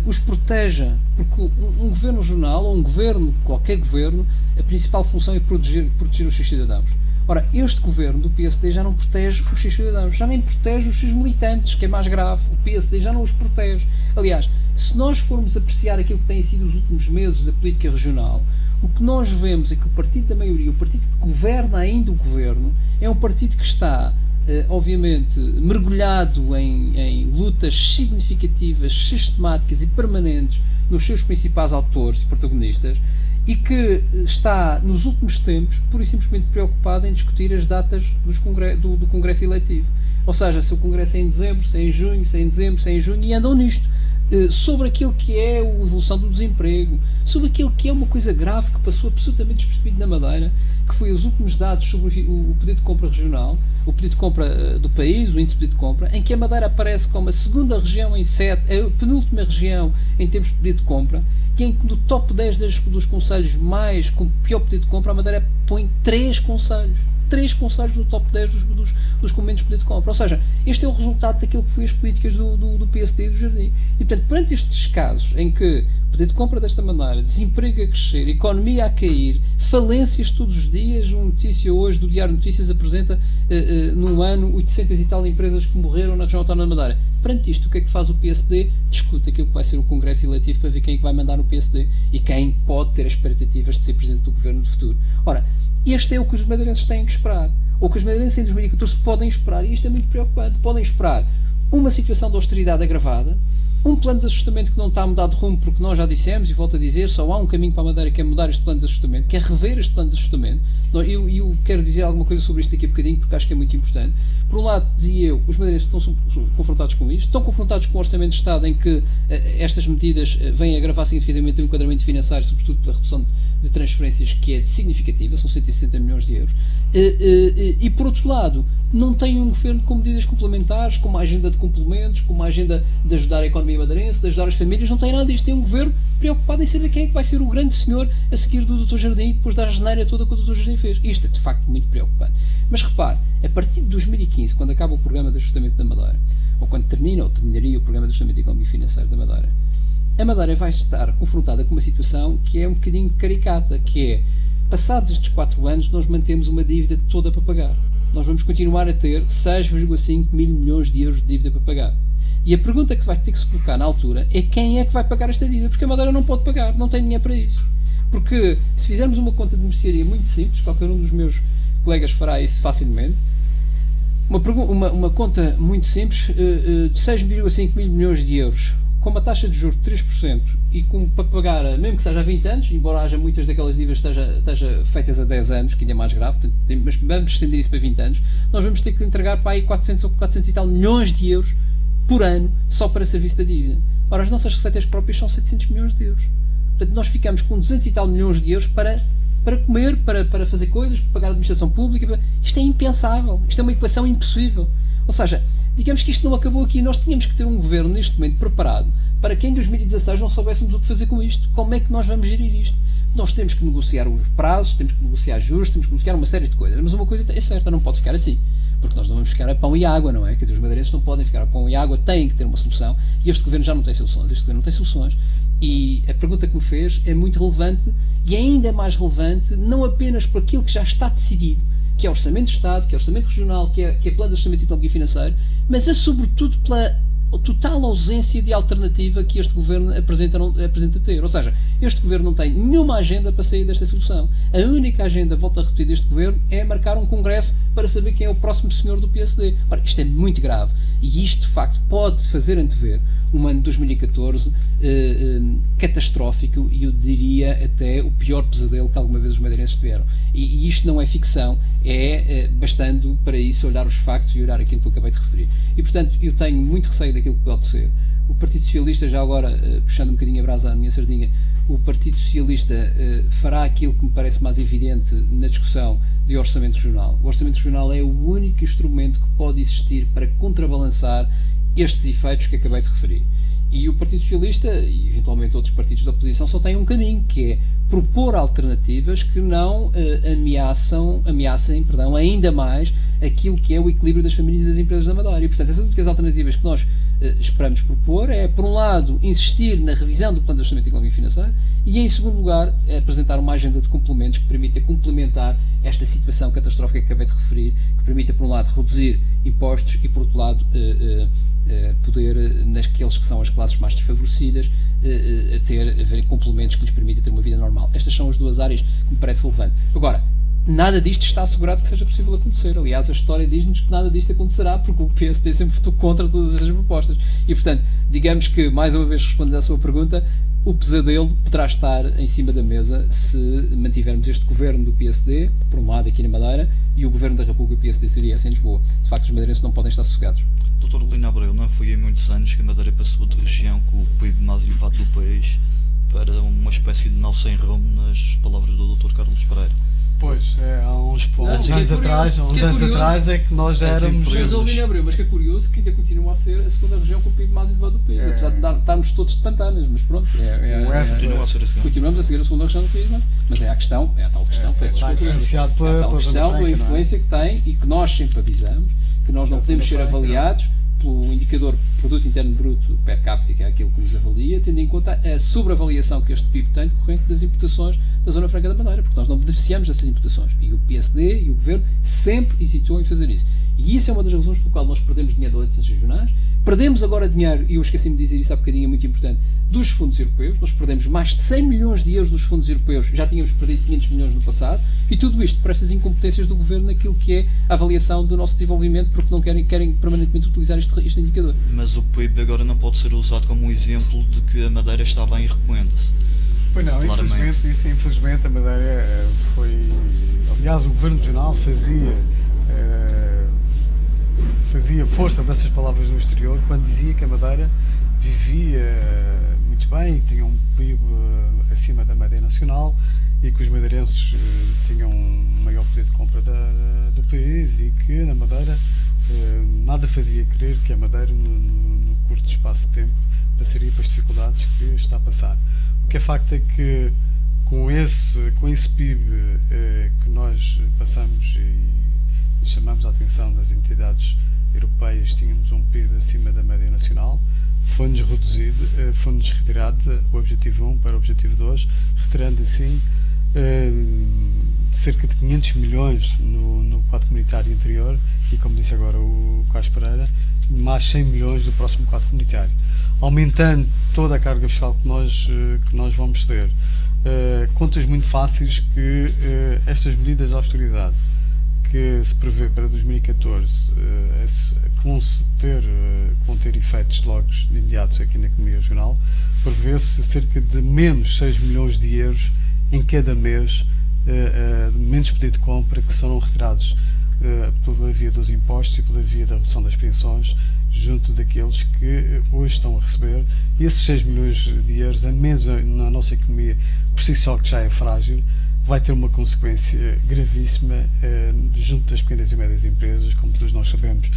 os proteja, porque um Governo Regional, ou um governo, qualquer governo, a principal função é proteger os seus cidadãos. Ora, este governo do PSD já não protege os seus cidadãos, já nem protege os seus militantes, que é mais grave. O PSD já não os protege. Aliás, se nós formos apreciar aquilo que têm sido os últimos meses da política regional, o que nós vemos é que o partido da maioria, o partido que governa ainda o governo, é um partido que está, obviamente, mergulhado em lutas significativas, sistemáticas e permanentes nos seus principais autores e protagonistas, e que está, nos últimos tempos, pura e simplesmente preocupado em discutir as datas do Congresso Eletivo. Ou seja, se o Congresso é em dezembro, se é em junho, se é em dezembro, se é em junho, e andam nisto. Sobre aquilo que é a evolução do desemprego, sobre aquilo que é uma coisa grave que passou absolutamente despercebido na Madeira, que foi os últimos dados sobre o pedido de compra regional, o pedido de compra do país, o índice de pedido de compra, em que a Madeira aparece como a segunda região em 7, a penúltima região em termos de pedido de compra, e em que no top 10 dos concelhos mais com pior pedido de compra, a Madeira põe 3 concelhos no top 10 dos com menos pedido de compra. Ou seja, este é o resultado daquilo que foi as políticas do PSD e do Jardim. E, portanto, perante estes casos em que o pedido de compra desta maneira, desemprego a crescer, economia a cair, falências todos os dias, uma notícia hoje do Diário de Notícias apresenta num ano 800 e tal empresas que morreram na região autónoma da Madeira. Perante isto, o que é que faz o PSD? Discute aquilo que vai ser o Congresso Eletivo para ver quem é que vai mandar no PSD e quem pode ter as expectativas de ser Presidente do Governo no futuro. Ora, este é o que os madeirenses têm que esperar. Ou que os madeirenses em 2014 podem esperar, e isto é muito preocupante, podem esperar uma situação de austeridade agravada, um plano de ajustamento que não está a mudar de rumo, porque nós já dissemos, e volto a dizer, só há um caminho para a Madeira, que é mudar este plano de ajustamento, que é rever este plano de ajustamento. Eu quero dizer alguma coisa sobre isto daqui a bocadinho, porque acho que é muito importante. Por um lado, dizia eu, os madeirenses estão confrontados com isto, estão confrontados com um orçamento de Estado em que estas medidas vêm agravar significativamente o enquadramento financeiro, sobretudo pela redução de transferências, que é significativa, são 160 milhões de euros. E por outro lado, não tem um governo com medidas complementares, com uma agenda de complementos, com uma agenda de ajudar a economia madeirense, de ajudar as famílias, não tem nada disto. Tem um governo preocupado em saber quem é que vai ser o grande senhor a seguir do Dr. Jardim e depois da asneira toda que o Dr. Jardim fez. Isto é, de facto, muito preocupante. Mas repare, a partir de 2015, quando acaba o programa de ajustamento da Madeira, ou quando terminaria o programa de ajustamento económico e financeiro da Madeira, a Madeira vai estar confrontada com uma situação que é um bocadinho caricata, que é, passados estes 4 anos, nós mantemos uma dívida toda para pagar. Nós vamos continuar a ter 6,5 mil milhões de euros de dívida para pagar. E a pergunta que vai ter que se colocar na altura é quem é que vai pagar esta dívida, porque a Madeira não pode pagar, não tem dinheiro para isso. Porque se fizermos uma conta de mercearia muito simples, qualquer um dos meus colegas fará isso facilmente, uma conta muito simples de 6,5 mil milhões de euros, com uma taxa de juros de 3% e para pagar, mesmo que seja a 20 anos, embora haja muitas daquelas dívidas que estejam feitas a 10 anos, que ainda é mais grave, portanto, mas vamos estender isso para 20 anos, nós vamos ter que entregar para aí 400 ou 400 e tal milhões de euros por ano só para serviço da dívida. Ora, as nossas receitas próprias são 700 milhões de euros. Portanto, nós ficamos com 200 e tal milhões de euros para comer, para fazer coisas, para pagar a administração pública. Isto é impensável. Isto é uma equação impossível. Ou seja, digamos que isto não acabou aqui. Nós tínhamos que ter um governo neste momento preparado para que em 2016 não soubéssemos o que fazer com isto. Como é que nós vamos gerir isto? Nós temos que negociar os prazos, temos que negociar juros, temos que negociar uma série de coisas. Mas uma coisa é certa, não pode ficar assim. Porque nós não vamos ficar a pão e água, não é? Quer dizer, os madeirenses não podem ficar a pão e água, têm que ter uma solução. E este governo já não tem soluções. Este governo não tem soluções. E a pergunta que me fez é muito relevante, e ainda mais relevante, não apenas por aquilo que já está decidido, que é Orçamento de Estado, que é Orçamento Regional, que é Plano de Ajustamento Económico e Financeiro, mas é sobretudo pela total ausência de alternativa que este Governo apresenta ter. Ou seja, este Governo não tem nenhuma agenda para sair desta solução. A única agenda, volto a repetir, deste Governo é marcar um congresso para saber quem é o próximo senhor do PSD. Ora, isto é muito grave e isto, de facto, pode fazer antever um ano de 2014 catastrófico e eu diria até o pior pesadelo que alguma vez os madeirenses tiveram. E isto não é ficção, bastando para isso olhar os factos e olhar aquilo que eu acabei de referir. E, portanto, eu tenho muito receio daquilo que pode ser. O Partido Socialista, já agora, puxando um bocadinho a brasa à minha sardinha, o Partido Socialista fará aquilo que me parece mais evidente na discussão de Orçamento Regional. O Orçamento Regional é o único instrumento que pode existir para contrabalançar estes efeitos que acabei de referir. E o Partido Socialista, e eventualmente outros partidos da oposição, só têm um caminho, que é propor alternativas que não ameacem ainda mais aquilo que é o equilíbrio das famílias e das empresas da Madeira. E, portanto, essas únicas alternativas que nós esperamos propor é, por um lado, insistir na revisão do Plano de Ajustamento Económico e Financeiro e, em segundo lugar, apresentar uma agenda de complementos que permita complementar esta situação catastrófica que acabei de referir, que permita, por um lado, reduzir impostos e, por outro lado, poder, naqueles que são as classes mais desfavorecidas, haver complementos que lhes permitam ter uma vida normal. Estas são as duas áreas que me parece relevante. Agora, nada disto está assegurado que seja possível acontecer. Aliás, a história diz-nos que nada disto acontecerá porque o PSD sempre votou contra todas as propostas. E, portanto, digamos que, mais uma vez respondendo à sua pergunta, o pesadelo poderá estar em cima da mesa se mantivermos este governo do PSD, por um lado aqui na Madeira, e o governo da República PSD-CDS em Lisboa. De facto, os madeirenses não podem estar sossegados. Dr. Lino Abreu, não foi há muitos anos que a Madeira passou de região com o PIB mais elevado do país para uma espécie de nau sem rumo, nas palavras do Dr. Carlos Pereira. Pois, há uns anos curioso, atrás é que nós já éramos... Mas o Lino Abreu, mas que é curioso que ainda continua a ser a segunda região com o PIB mais elevado do país, apesar de estarmos todos de pantanas, mas pronto, continuamos a seguir a segunda região do país, mas é a questão, é a tal questão, está influenciado pela Zona questão Franca, da influência que tem e que nós sempre avisamos, que nós não podemos ser avaliados pelo indicador Produto Interno Bruto per capita, que é aquilo que nos avalia, tendo em conta a sobreavaliação que este PIB tem decorrente das importações da Zona Franca da Madeira, porque nós não beneficiamos dessas importações. E o PSD e o Governo sempre hesitou em fazer isso. E isso é uma das razões pelo qual nós perdemos dinheiro das eleições regionais, perdemos agora dinheiro, e eu esqueci-me de dizer isso há bocadinho, é muito importante, dos fundos europeus. Nós perdemos mais de 100 milhões de euros dos fundos europeus, já tínhamos perdido 500 milhões no passado, e tudo isto por estas incompetências do Governo naquilo que é a avaliação do nosso desenvolvimento, porque não querem permanentemente utilizar este indicador. Mas o PIB agora não pode ser usado como um exemplo de que a Madeira está bem e recomenda-se. Pois não, infelizmente a Madeira foi... Aliás, o Governo Regional fazia força dessas palavras no exterior quando dizia que a Madeira vivia muito bem, que tinha um PIB acima da média nacional e que os madeirenses tinham um maior poder de compra do país e que na Madeira nada fazia crer que a Madeira no curto espaço de tempo passaria pelas dificuldades que está a passar. O que é facto é que com esse PIB que nós passamos e chamamos a atenção das entidades europeias, tínhamos um PIB acima da média nacional, foi-nos reduzido, foi-nos retirado o objetivo 1 para o objetivo 2, retirando assim cerca de 500 milhões no quadro comunitário anterior e, como disse agora o Carlos Pereira, mais 100 milhões do próximo quadro comunitário, aumentando toda a carga fiscal que nós vamos ter. Contas muito fáceis que estas medidas de austeridade que se prevê para 2014 vão ter efeitos logo imediatos aqui na economia regional, prevê-se cerca de menos 6 milhões de euros em cada mês, menos poder de compra que serão retirados pela via dos impostos e pela via da redução das pensões junto daqueles que hoje estão a receber. E esses 6 milhões de euros, a menos na nossa economia por si só, que já é frágil, vai ter uma consequência gravíssima junto das pequenas e médias empresas. Como todos nós sabemos,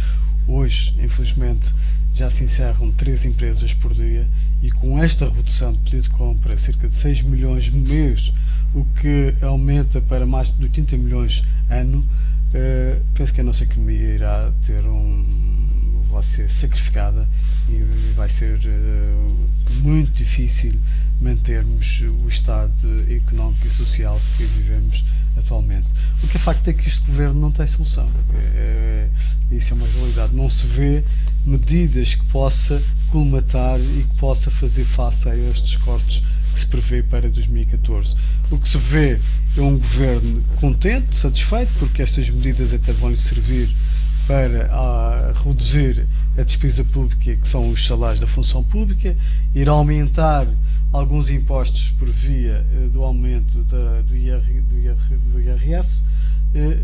hoje, infelizmente, já se encerram 3 empresas por dia e com esta redução de poder de compra, cerca de 6 milhões no mês, o que aumenta para mais de 80 milhões ano, penso que a nossa economia irá ter vai ser sacrificada e vai ser muito difícil mantermos o estado económico e social que vivemos atualmente. O que é facto é que este governo não tem solução. Isso é uma realidade. Não se vê medidas que possa colmatar e que possa fazer face a estes cortes que se prevê para 2014. O que se vê é um governo contente, satisfeito, porque estas medidas até vão lhe servir para reduzir a despesa pública, que são os salários da função pública, ir aumentar alguns impostos por via do aumento do IRS,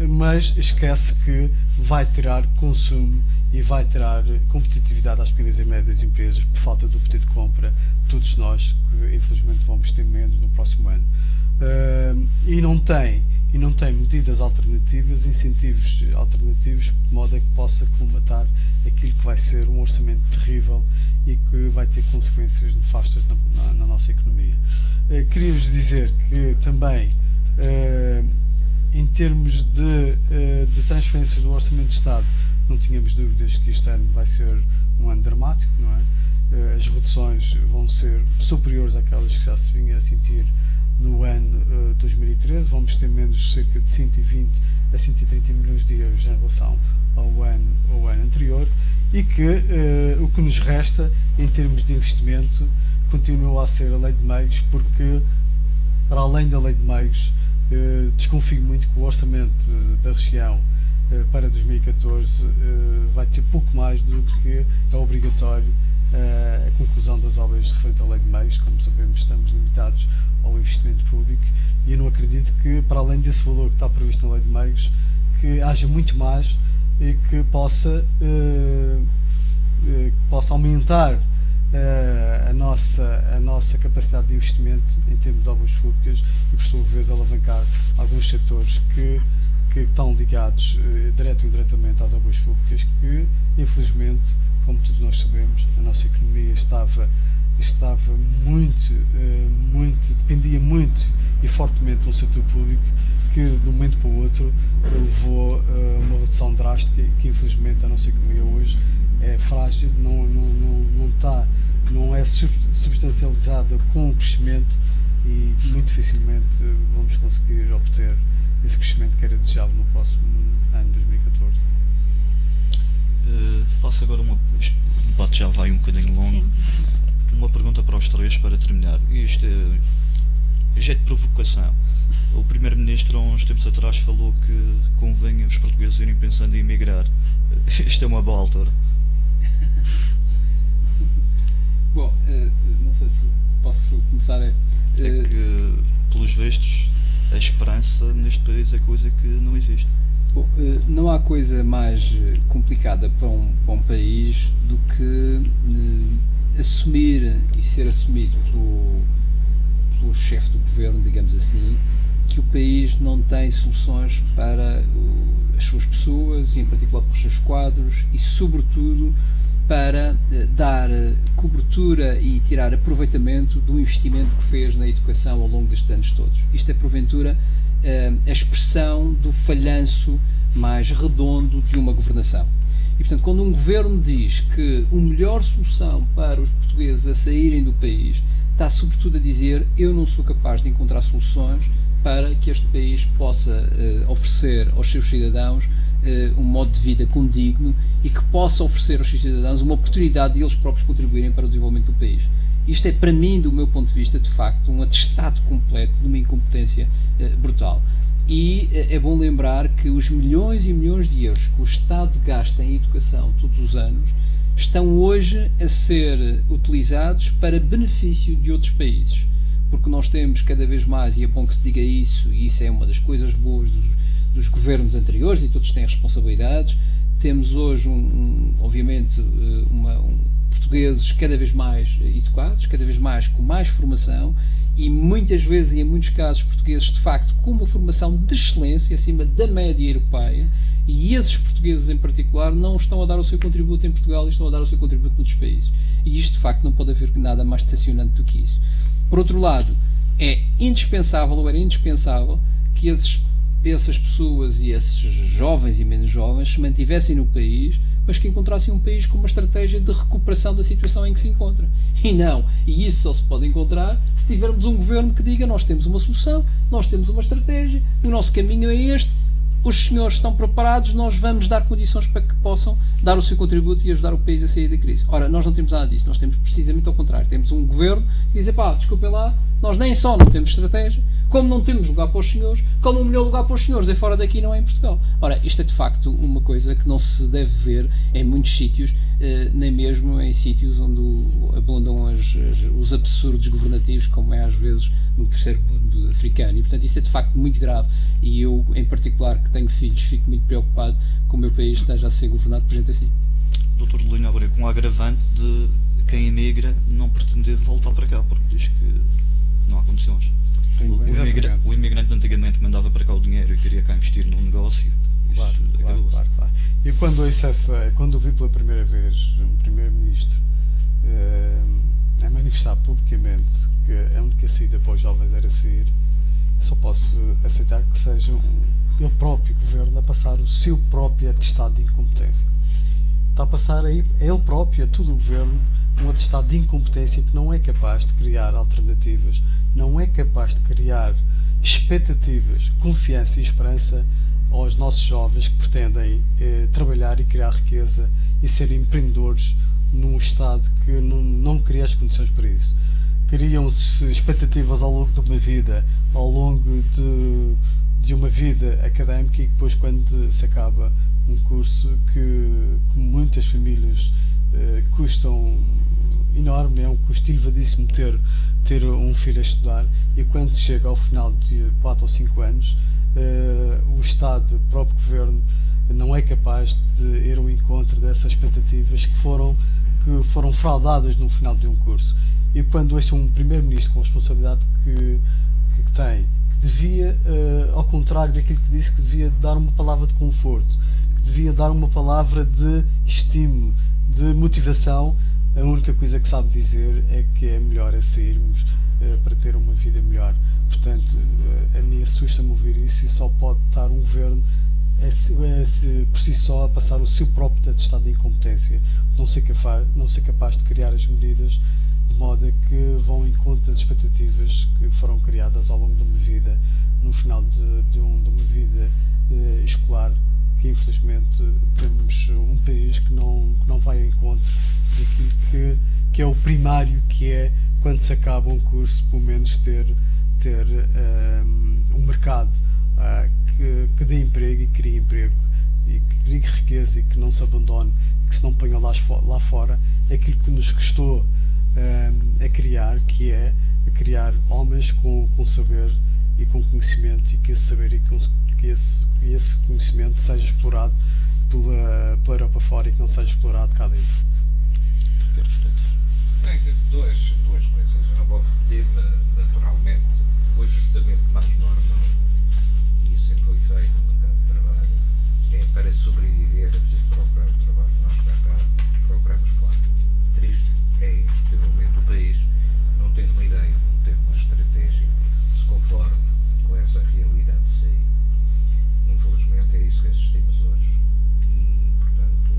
mas esquece que vai tirar consumo e vai tirar competitividade às pequenas e médias empresas por falta do poder de compra de todos nós, que infelizmente vamos ter menos no próximo ano. E não tem medidas alternativas, incentivos alternativos, de modo a que possa colmatar aquilo que vai ser um orçamento terrível e que vai ter consequências nefastas na nossa economia. Queria-vos dizer que também, em termos de transferências do Orçamento de Estado, não tínhamos dúvidas que este ano vai ser um ano dramático, não é? As reduções vão ser superiores àquelas que já se vinha a sentir no ano 2013, vamos ter menos cerca de 120 a 130 milhões de euros em relação ao ano anterior, e que o que nos resta em termos de investimento continua a ser a lei de meios, porque para além da lei de meios desconfio muito que o orçamento da região para 2014 vai ter pouco mais do que é obrigatório a conclusão das obras referente à lei de meios. Como sabemos, estamos limitados ao investimento público e eu não acredito que, para além desse valor que está previsto na lei de meios, que haja muito mais e que possa aumentar a nossa capacidade de investimento em termos de obras públicas e, por sua vez, alavancar alguns setores que estão ligados direto ou indiretamente às obras públicas, que, infelizmente, como todos nós sabemos, a nossa economia estava dependia muito e fortemente do setor público, que de um momento para o outro levou a uma redução drástica e que, infelizmente, a nossa economia hoje é frágil, não é substancializada com o crescimento e muito dificilmente vamos conseguir obter esse crescimento que era desejável no próximo ano 2014. Faço agora o debate já vai um bocadinho longo. Sim. Uma pergunta para os três para terminar. Isto é jeito de provocação. O Primeiro-Ministro, há uns tempos atrás, falou que convém os portugueses irem pensando em emigrar. Isto é uma boa altura. Bom, não sei se posso começar a... É que, pelos vistos, a esperança neste país é coisa que não existe. Bom, não há coisa mais complicada para um país do que assumir e ser assumido pelo chefe do governo, digamos assim, que o país não tem soluções para as suas pessoas e, em particular, para os seus quadros e, sobretudo, para dar cobertura e tirar aproveitamento do investimento que fez na educação ao longo destes anos todos. Isto é, porventura, a expressão do falhanço mais redondo de uma governação. E, portanto, quando um governo diz que a melhor solução para os portugueses a saírem do país está, sobretudo, a dizer: eu não sou capaz de encontrar soluções para que este país possa oferecer aos seus cidadãos um modo de vida condigno e que possa oferecer aos seus cidadãos uma oportunidade de eles próprios contribuírem para o desenvolvimento do país. Isto é, para mim, do meu ponto de vista, de facto, um atestado completo de uma incompetência brutal. E é bom lembrar que os milhões e milhões de euros que o Estado gasta em educação todos os anos estão hoje a ser utilizados para benefício de outros países. Porque nós temos cada vez mais, e é bom que se diga isso, e isso é uma das coisas boas dos governos anteriores, e todos têm responsabilidades, temos hoje, obviamente, portugueses cada vez mais educados, cada vez mais com mais formação, e muitas vezes, e em muitos casos, portugueses de facto com uma formação de excelência acima da média europeia, e esses portugueses em particular não estão a dar o seu contributo em Portugal e estão a dar o seu contributo noutros países. E isto de facto não pode haver nada mais decepcionante do que isso. Por outro lado, é indispensável, ou era indispensável, que esses essas pessoas e esses jovens e menos jovens se mantivessem no país, mas que encontrassem um país com uma estratégia de recuperação da situação em que se encontra. E isso só se pode encontrar se tivermos um governo que diga: nós temos uma solução, nós temos uma estratégia, o nosso caminho é este, os senhores estão preparados, nós vamos dar condições para que possam dar o seu contributo e ajudar o país a sair da crise. Ora, nós não temos nada disso, nós temos precisamente ao contrário. Temos um governo que diz: pá, desculpem lá, nós nem só não temos estratégia, como não temos lugar para os senhores, como o melhor lugar para os senhores é fora daqui, não é em Portugal. Ora, isto é de facto uma coisa que não se deve ver em muitos sítios, nem mesmo em sítios onde abundam os absurdos governativos, como é às vezes no terceiro mundo africano. E portanto isso é de facto muito grave, e eu, em particular, que tenho filhos, fico muito preocupado com o meu país esteja a ser governado por gente assim. Dr. Lino Abreu, com o agravante de quem emigra não pretender voltar para cá, porque diz que não há condições. O imigrante antigamente mandava para cá o dinheiro e queria cá investir num negócio. Claro. E quando vi pela primeira vez um primeiro-ministro a manifestar publicamente que a única saída para os jovens era sair, só posso aceitar que seja ele próprio governo a passar o seu próprio atestado de incompetência. Está a passar aí a ele próprio, a todo o governo, um atestado de incompetência que não é capaz de criar alternativas, não é capaz de criar expectativas, confiança e esperança aos nossos jovens que pretendem trabalhar e criar riqueza e ser empreendedores num Estado que não cria as condições para isso. Criam-se expectativas ao longo de uma vida, ao longo de uma vida académica, e depois, quando se acaba um curso que muitas famílias custam enorme, é um custo elevadíssimo ter um filho a estudar, e quando se chega ao final de 4 ou 5 anos, o Estado, o próprio Governo, não é capaz de ir ao encontro dessas expectativas que foram fraudadas no final de um curso. E quando ouço um primeiro-ministro com a responsabilidade que tem, que devia, ao contrário daquilo que disse, que devia dar uma palavra de conforto, que devia dar uma palavra de estímulo, de motivação, a única coisa que sabe dizer é que é melhor sairmos para ter uma vida melhor. Portanto, a mim assusta-me ouvir isso, e só pode estar um governo por si só a passar o seu próprio atestado de incompetência, não ser capaz de criar as medidas de modo a que vão em conta das expectativas que foram criadas ao longo de uma vida, no final de uma vida escolar, que infelizmente temos um país que não vai ao encontro daquilo que é o primário, que é, quando se acaba um curso, pelo menos ter um mercado que dê emprego e crie emprego, e que crie riqueza, e que não se abandone, que se não ponha lá fora aquilo que nos custou a criar, que é a criar homens com saber e com conhecimento, e que esse saber e que esse conhecimento seja explorado pela Europa fora, e que não seja explorado cá dentro. Tem duas coisas. Eu não vou repetir, naturalmente, o ajustamento mais normal, e isso sempre foi feito no mercado de trabalho, é para sobreviver, é preciso procurar o trabalho. Nós cá procuramos, claro. Triste é, indiscutivelmente, o país não tendo uma ideia, não tendo uma estratégia que se conforme com essa realidade de sair. Infelizmente é isso que assistimos hoje, e portanto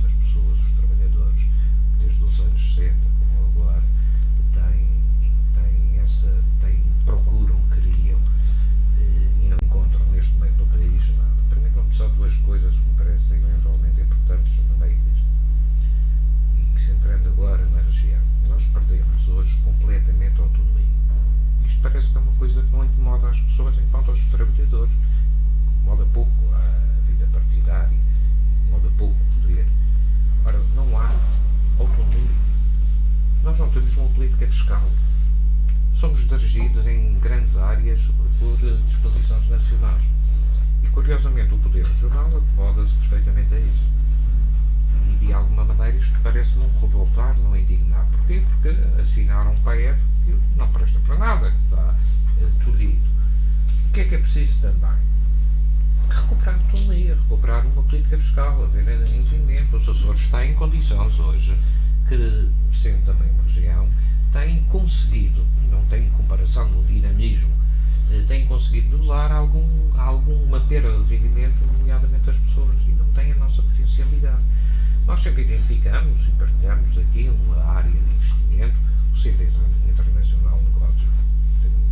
as pessoas, os trabalhadores, desde os anos 60 como agora, procuram, queriam e não encontram neste momento no país nada. Primeiro vamos só duas coisas que me parecem eventualmente importantes no meio disto, e centrando agora na região. Nós perdemos hoje completamente a autonomia. Isto parece que é uma coisa que não incomoda as pessoas enquanto aos trabalhadores. Incomoda pouco a vida partidária, incomoda pouco o poder. Ora, não há autonomia. Nós não temos uma política fiscal. Somos dirigidos em grandes áreas por disposições nacionais. E, curiosamente, o poder regional acomoda-se perfeitamente a isso. E, de alguma maneira, isto parece não revoltar, não indignar. Porquê? Porque assinaram um PAEF que não presta para nada, que está tolhido. O que é preciso também? Recuperar a autonomia, recuperar uma política fiscal, haver investimento. Os Açores está em condições hoje que, sendo também uma região, têm conseguido, não tem comparação no dinamismo têm conseguido dolar alguma perda de rendimento, nomeadamente as pessoas, e não têm a nossa potencialidade. Nós sempre identificamos e partilhamos aqui uma área de investimento, o Centro Internacional de Negócios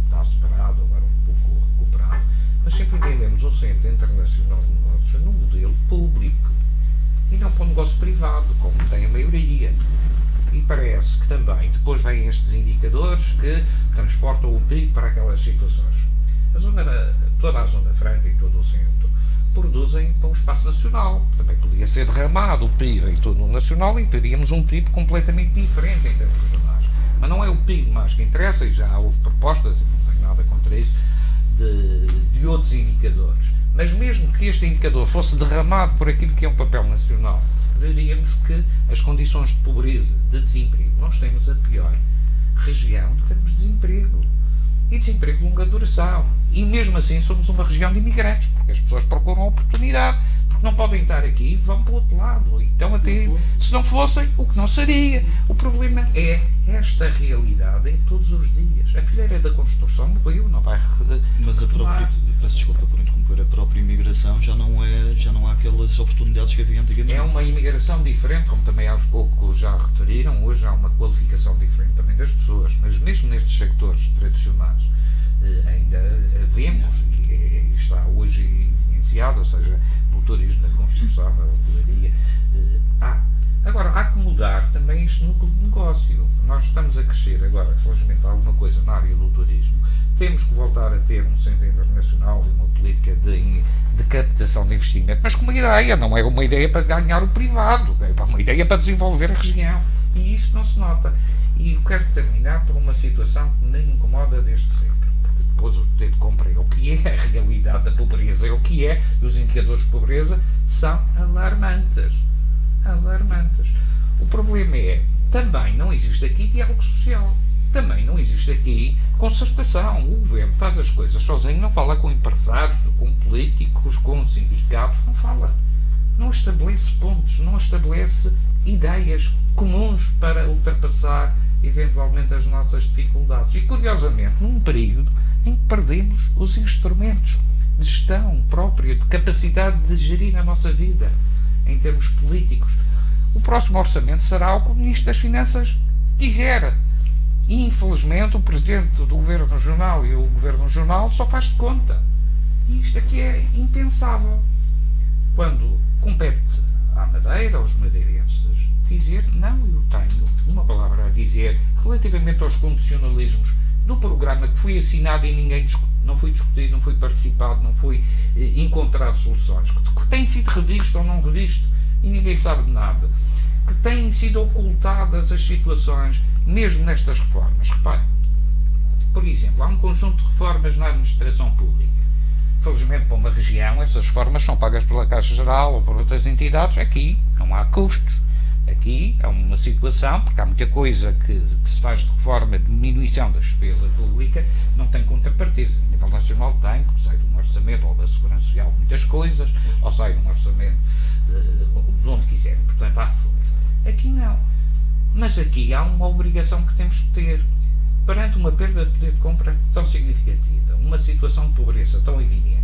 está separado, agora um pouco recuperado, mas sempre entendemos o Centro Internacional de Negócios no modelo público e não para o negócio privado, como tem a maioria. E parece que também depois vêm estes indicadores que transportam o PIB para aquelas situações. Toda a Zona Franca e todo o centro produzem para o espaço nacional. Também podia ser derramado o PIB em todo o nacional e teríamos um PIB completamente diferente em termos regionais. Mas não é o PIB mais que interessa, e já houve propostas, e não tenho nada contra isso, de outros indicadores. Mas mesmo que este indicador fosse derramado por aquilo que é um papel nacional, veríamos que as condições de pobreza, de desemprego, nós temos a pior região em termos de desemprego. E desemprego de longa duração. E mesmo assim somos uma região de imigrantes, porque as pessoas procuram oportunidade, porque não podem estar aqui e vão para o outro lado. Então, se não fossem, o que não seria. O problema é esta realidade em todos os dias. A fileira da construção morreu, não vai Mas a própria, peço desculpa por interromper, a própria imigração já não há aquelas oportunidades que havia antigamente. É uma imigração diferente, como também há pouco já referiram. Hoje há uma qualificação diferente também das pessoas, mas mesmo nestes sectores tradicionais ainda vemos, e está hoje evidenciado, ou seja, no turismo, na construção, na hotelaria. Agora, há que mudar também este núcleo de negócio. Nós estamos a crescer agora, felizmente, alguma coisa na área do turismo. Temos que voltar a ter um centro internacional e uma política de captação de investimento, mas com uma ideia, não é uma ideia para ganhar o privado, é uma ideia para desenvolver a região. E isso não se nota. E eu quero terminar por uma situação que me incomoda desde sempre. Porque depois o poder de compra é o que é, a realidade da pobreza é o que é, e os indicadores de pobreza são alarmantes. O problema é, também não existe aqui diálogo social. Também não existe aqui concertação. O governo faz as coisas sozinho, não fala com empresários, com políticos, com sindicatos, não fala. Não estabelece pontos, não estabelece ideias comuns para ultrapassar eventualmente as nossas dificuldades. E curiosamente, num período em que perdemos os instrumentos de gestão própria, de capacidade de gerir a nossa vida em termos políticos. O próximo orçamento será o que o Ministro das Finanças quiser. E, infelizmente, o Presidente do Governo Regional e o Governo Regional só faz de conta. E isto aqui é impensável. Quando compete à Madeira, aos madeirenses, dizer, não, eu tenho uma palavra a dizer relativamente aos condicionalismos do programa que foi assinado e ninguém não foi discutido, não foi participado, não foi encontrado soluções, que tem sido revisto ou não revisto e ninguém sabe de nada, que têm sido ocultadas as situações, mesmo nestas reformas. Reparem, por exemplo, há um conjunto de reformas na administração pública. Felizmente, para uma região, essas reformas são pagas pela Caixa Geral ou por outras entidades. Aqui não há custos. Aqui é uma situação, porque há muita coisa que se faz de reforma de diminuição da despesa pública, não tem contrapartida. A nível nacional tem, porque sai de um orçamento ou da Segurança Social muitas coisas, ou sai de um orçamento de onde quiserem. Portanto, há fundos. Aqui não. Mas aqui há uma obrigação que temos que ter. Perante uma perda de poder de compra tão significativa, uma situação de pobreza tão evidente,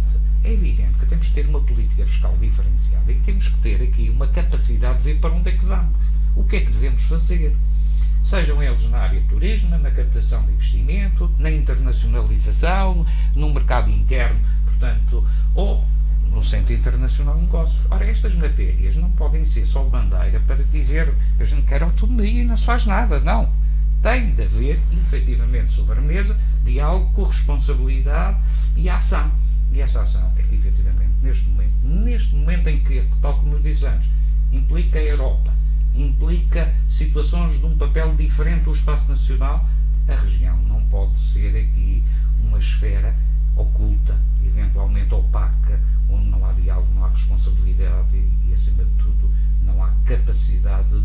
é evidente que temos que ter uma política fiscal diferenciada e que temos que ter aqui uma capacidade de ver para onde é que vamos, o que é que devemos fazer, sejam eles na área de turismo, na captação de investimento, na internacionalização, no mercado interno, portanto, ou no Centro Internacional de Negócios. Ora, estas matérias não podem ser só bandeira para dizer a gente quer autonomia e não se faz nada, não. Tem de haver, efetivamente, sobre a mesa, diálogo, corresponsabilidade e ação. E essa ação é que, efetivamente, neste momento em que, tal como eu disse antes, implica a Europa, implica situações de um papel diferente do espaço nacional, a região não pode ser aqui uma esfera oculta, eventualmente opaca, onde não há diálogo, não há responsabilidade e acima de tudo, não há capacidade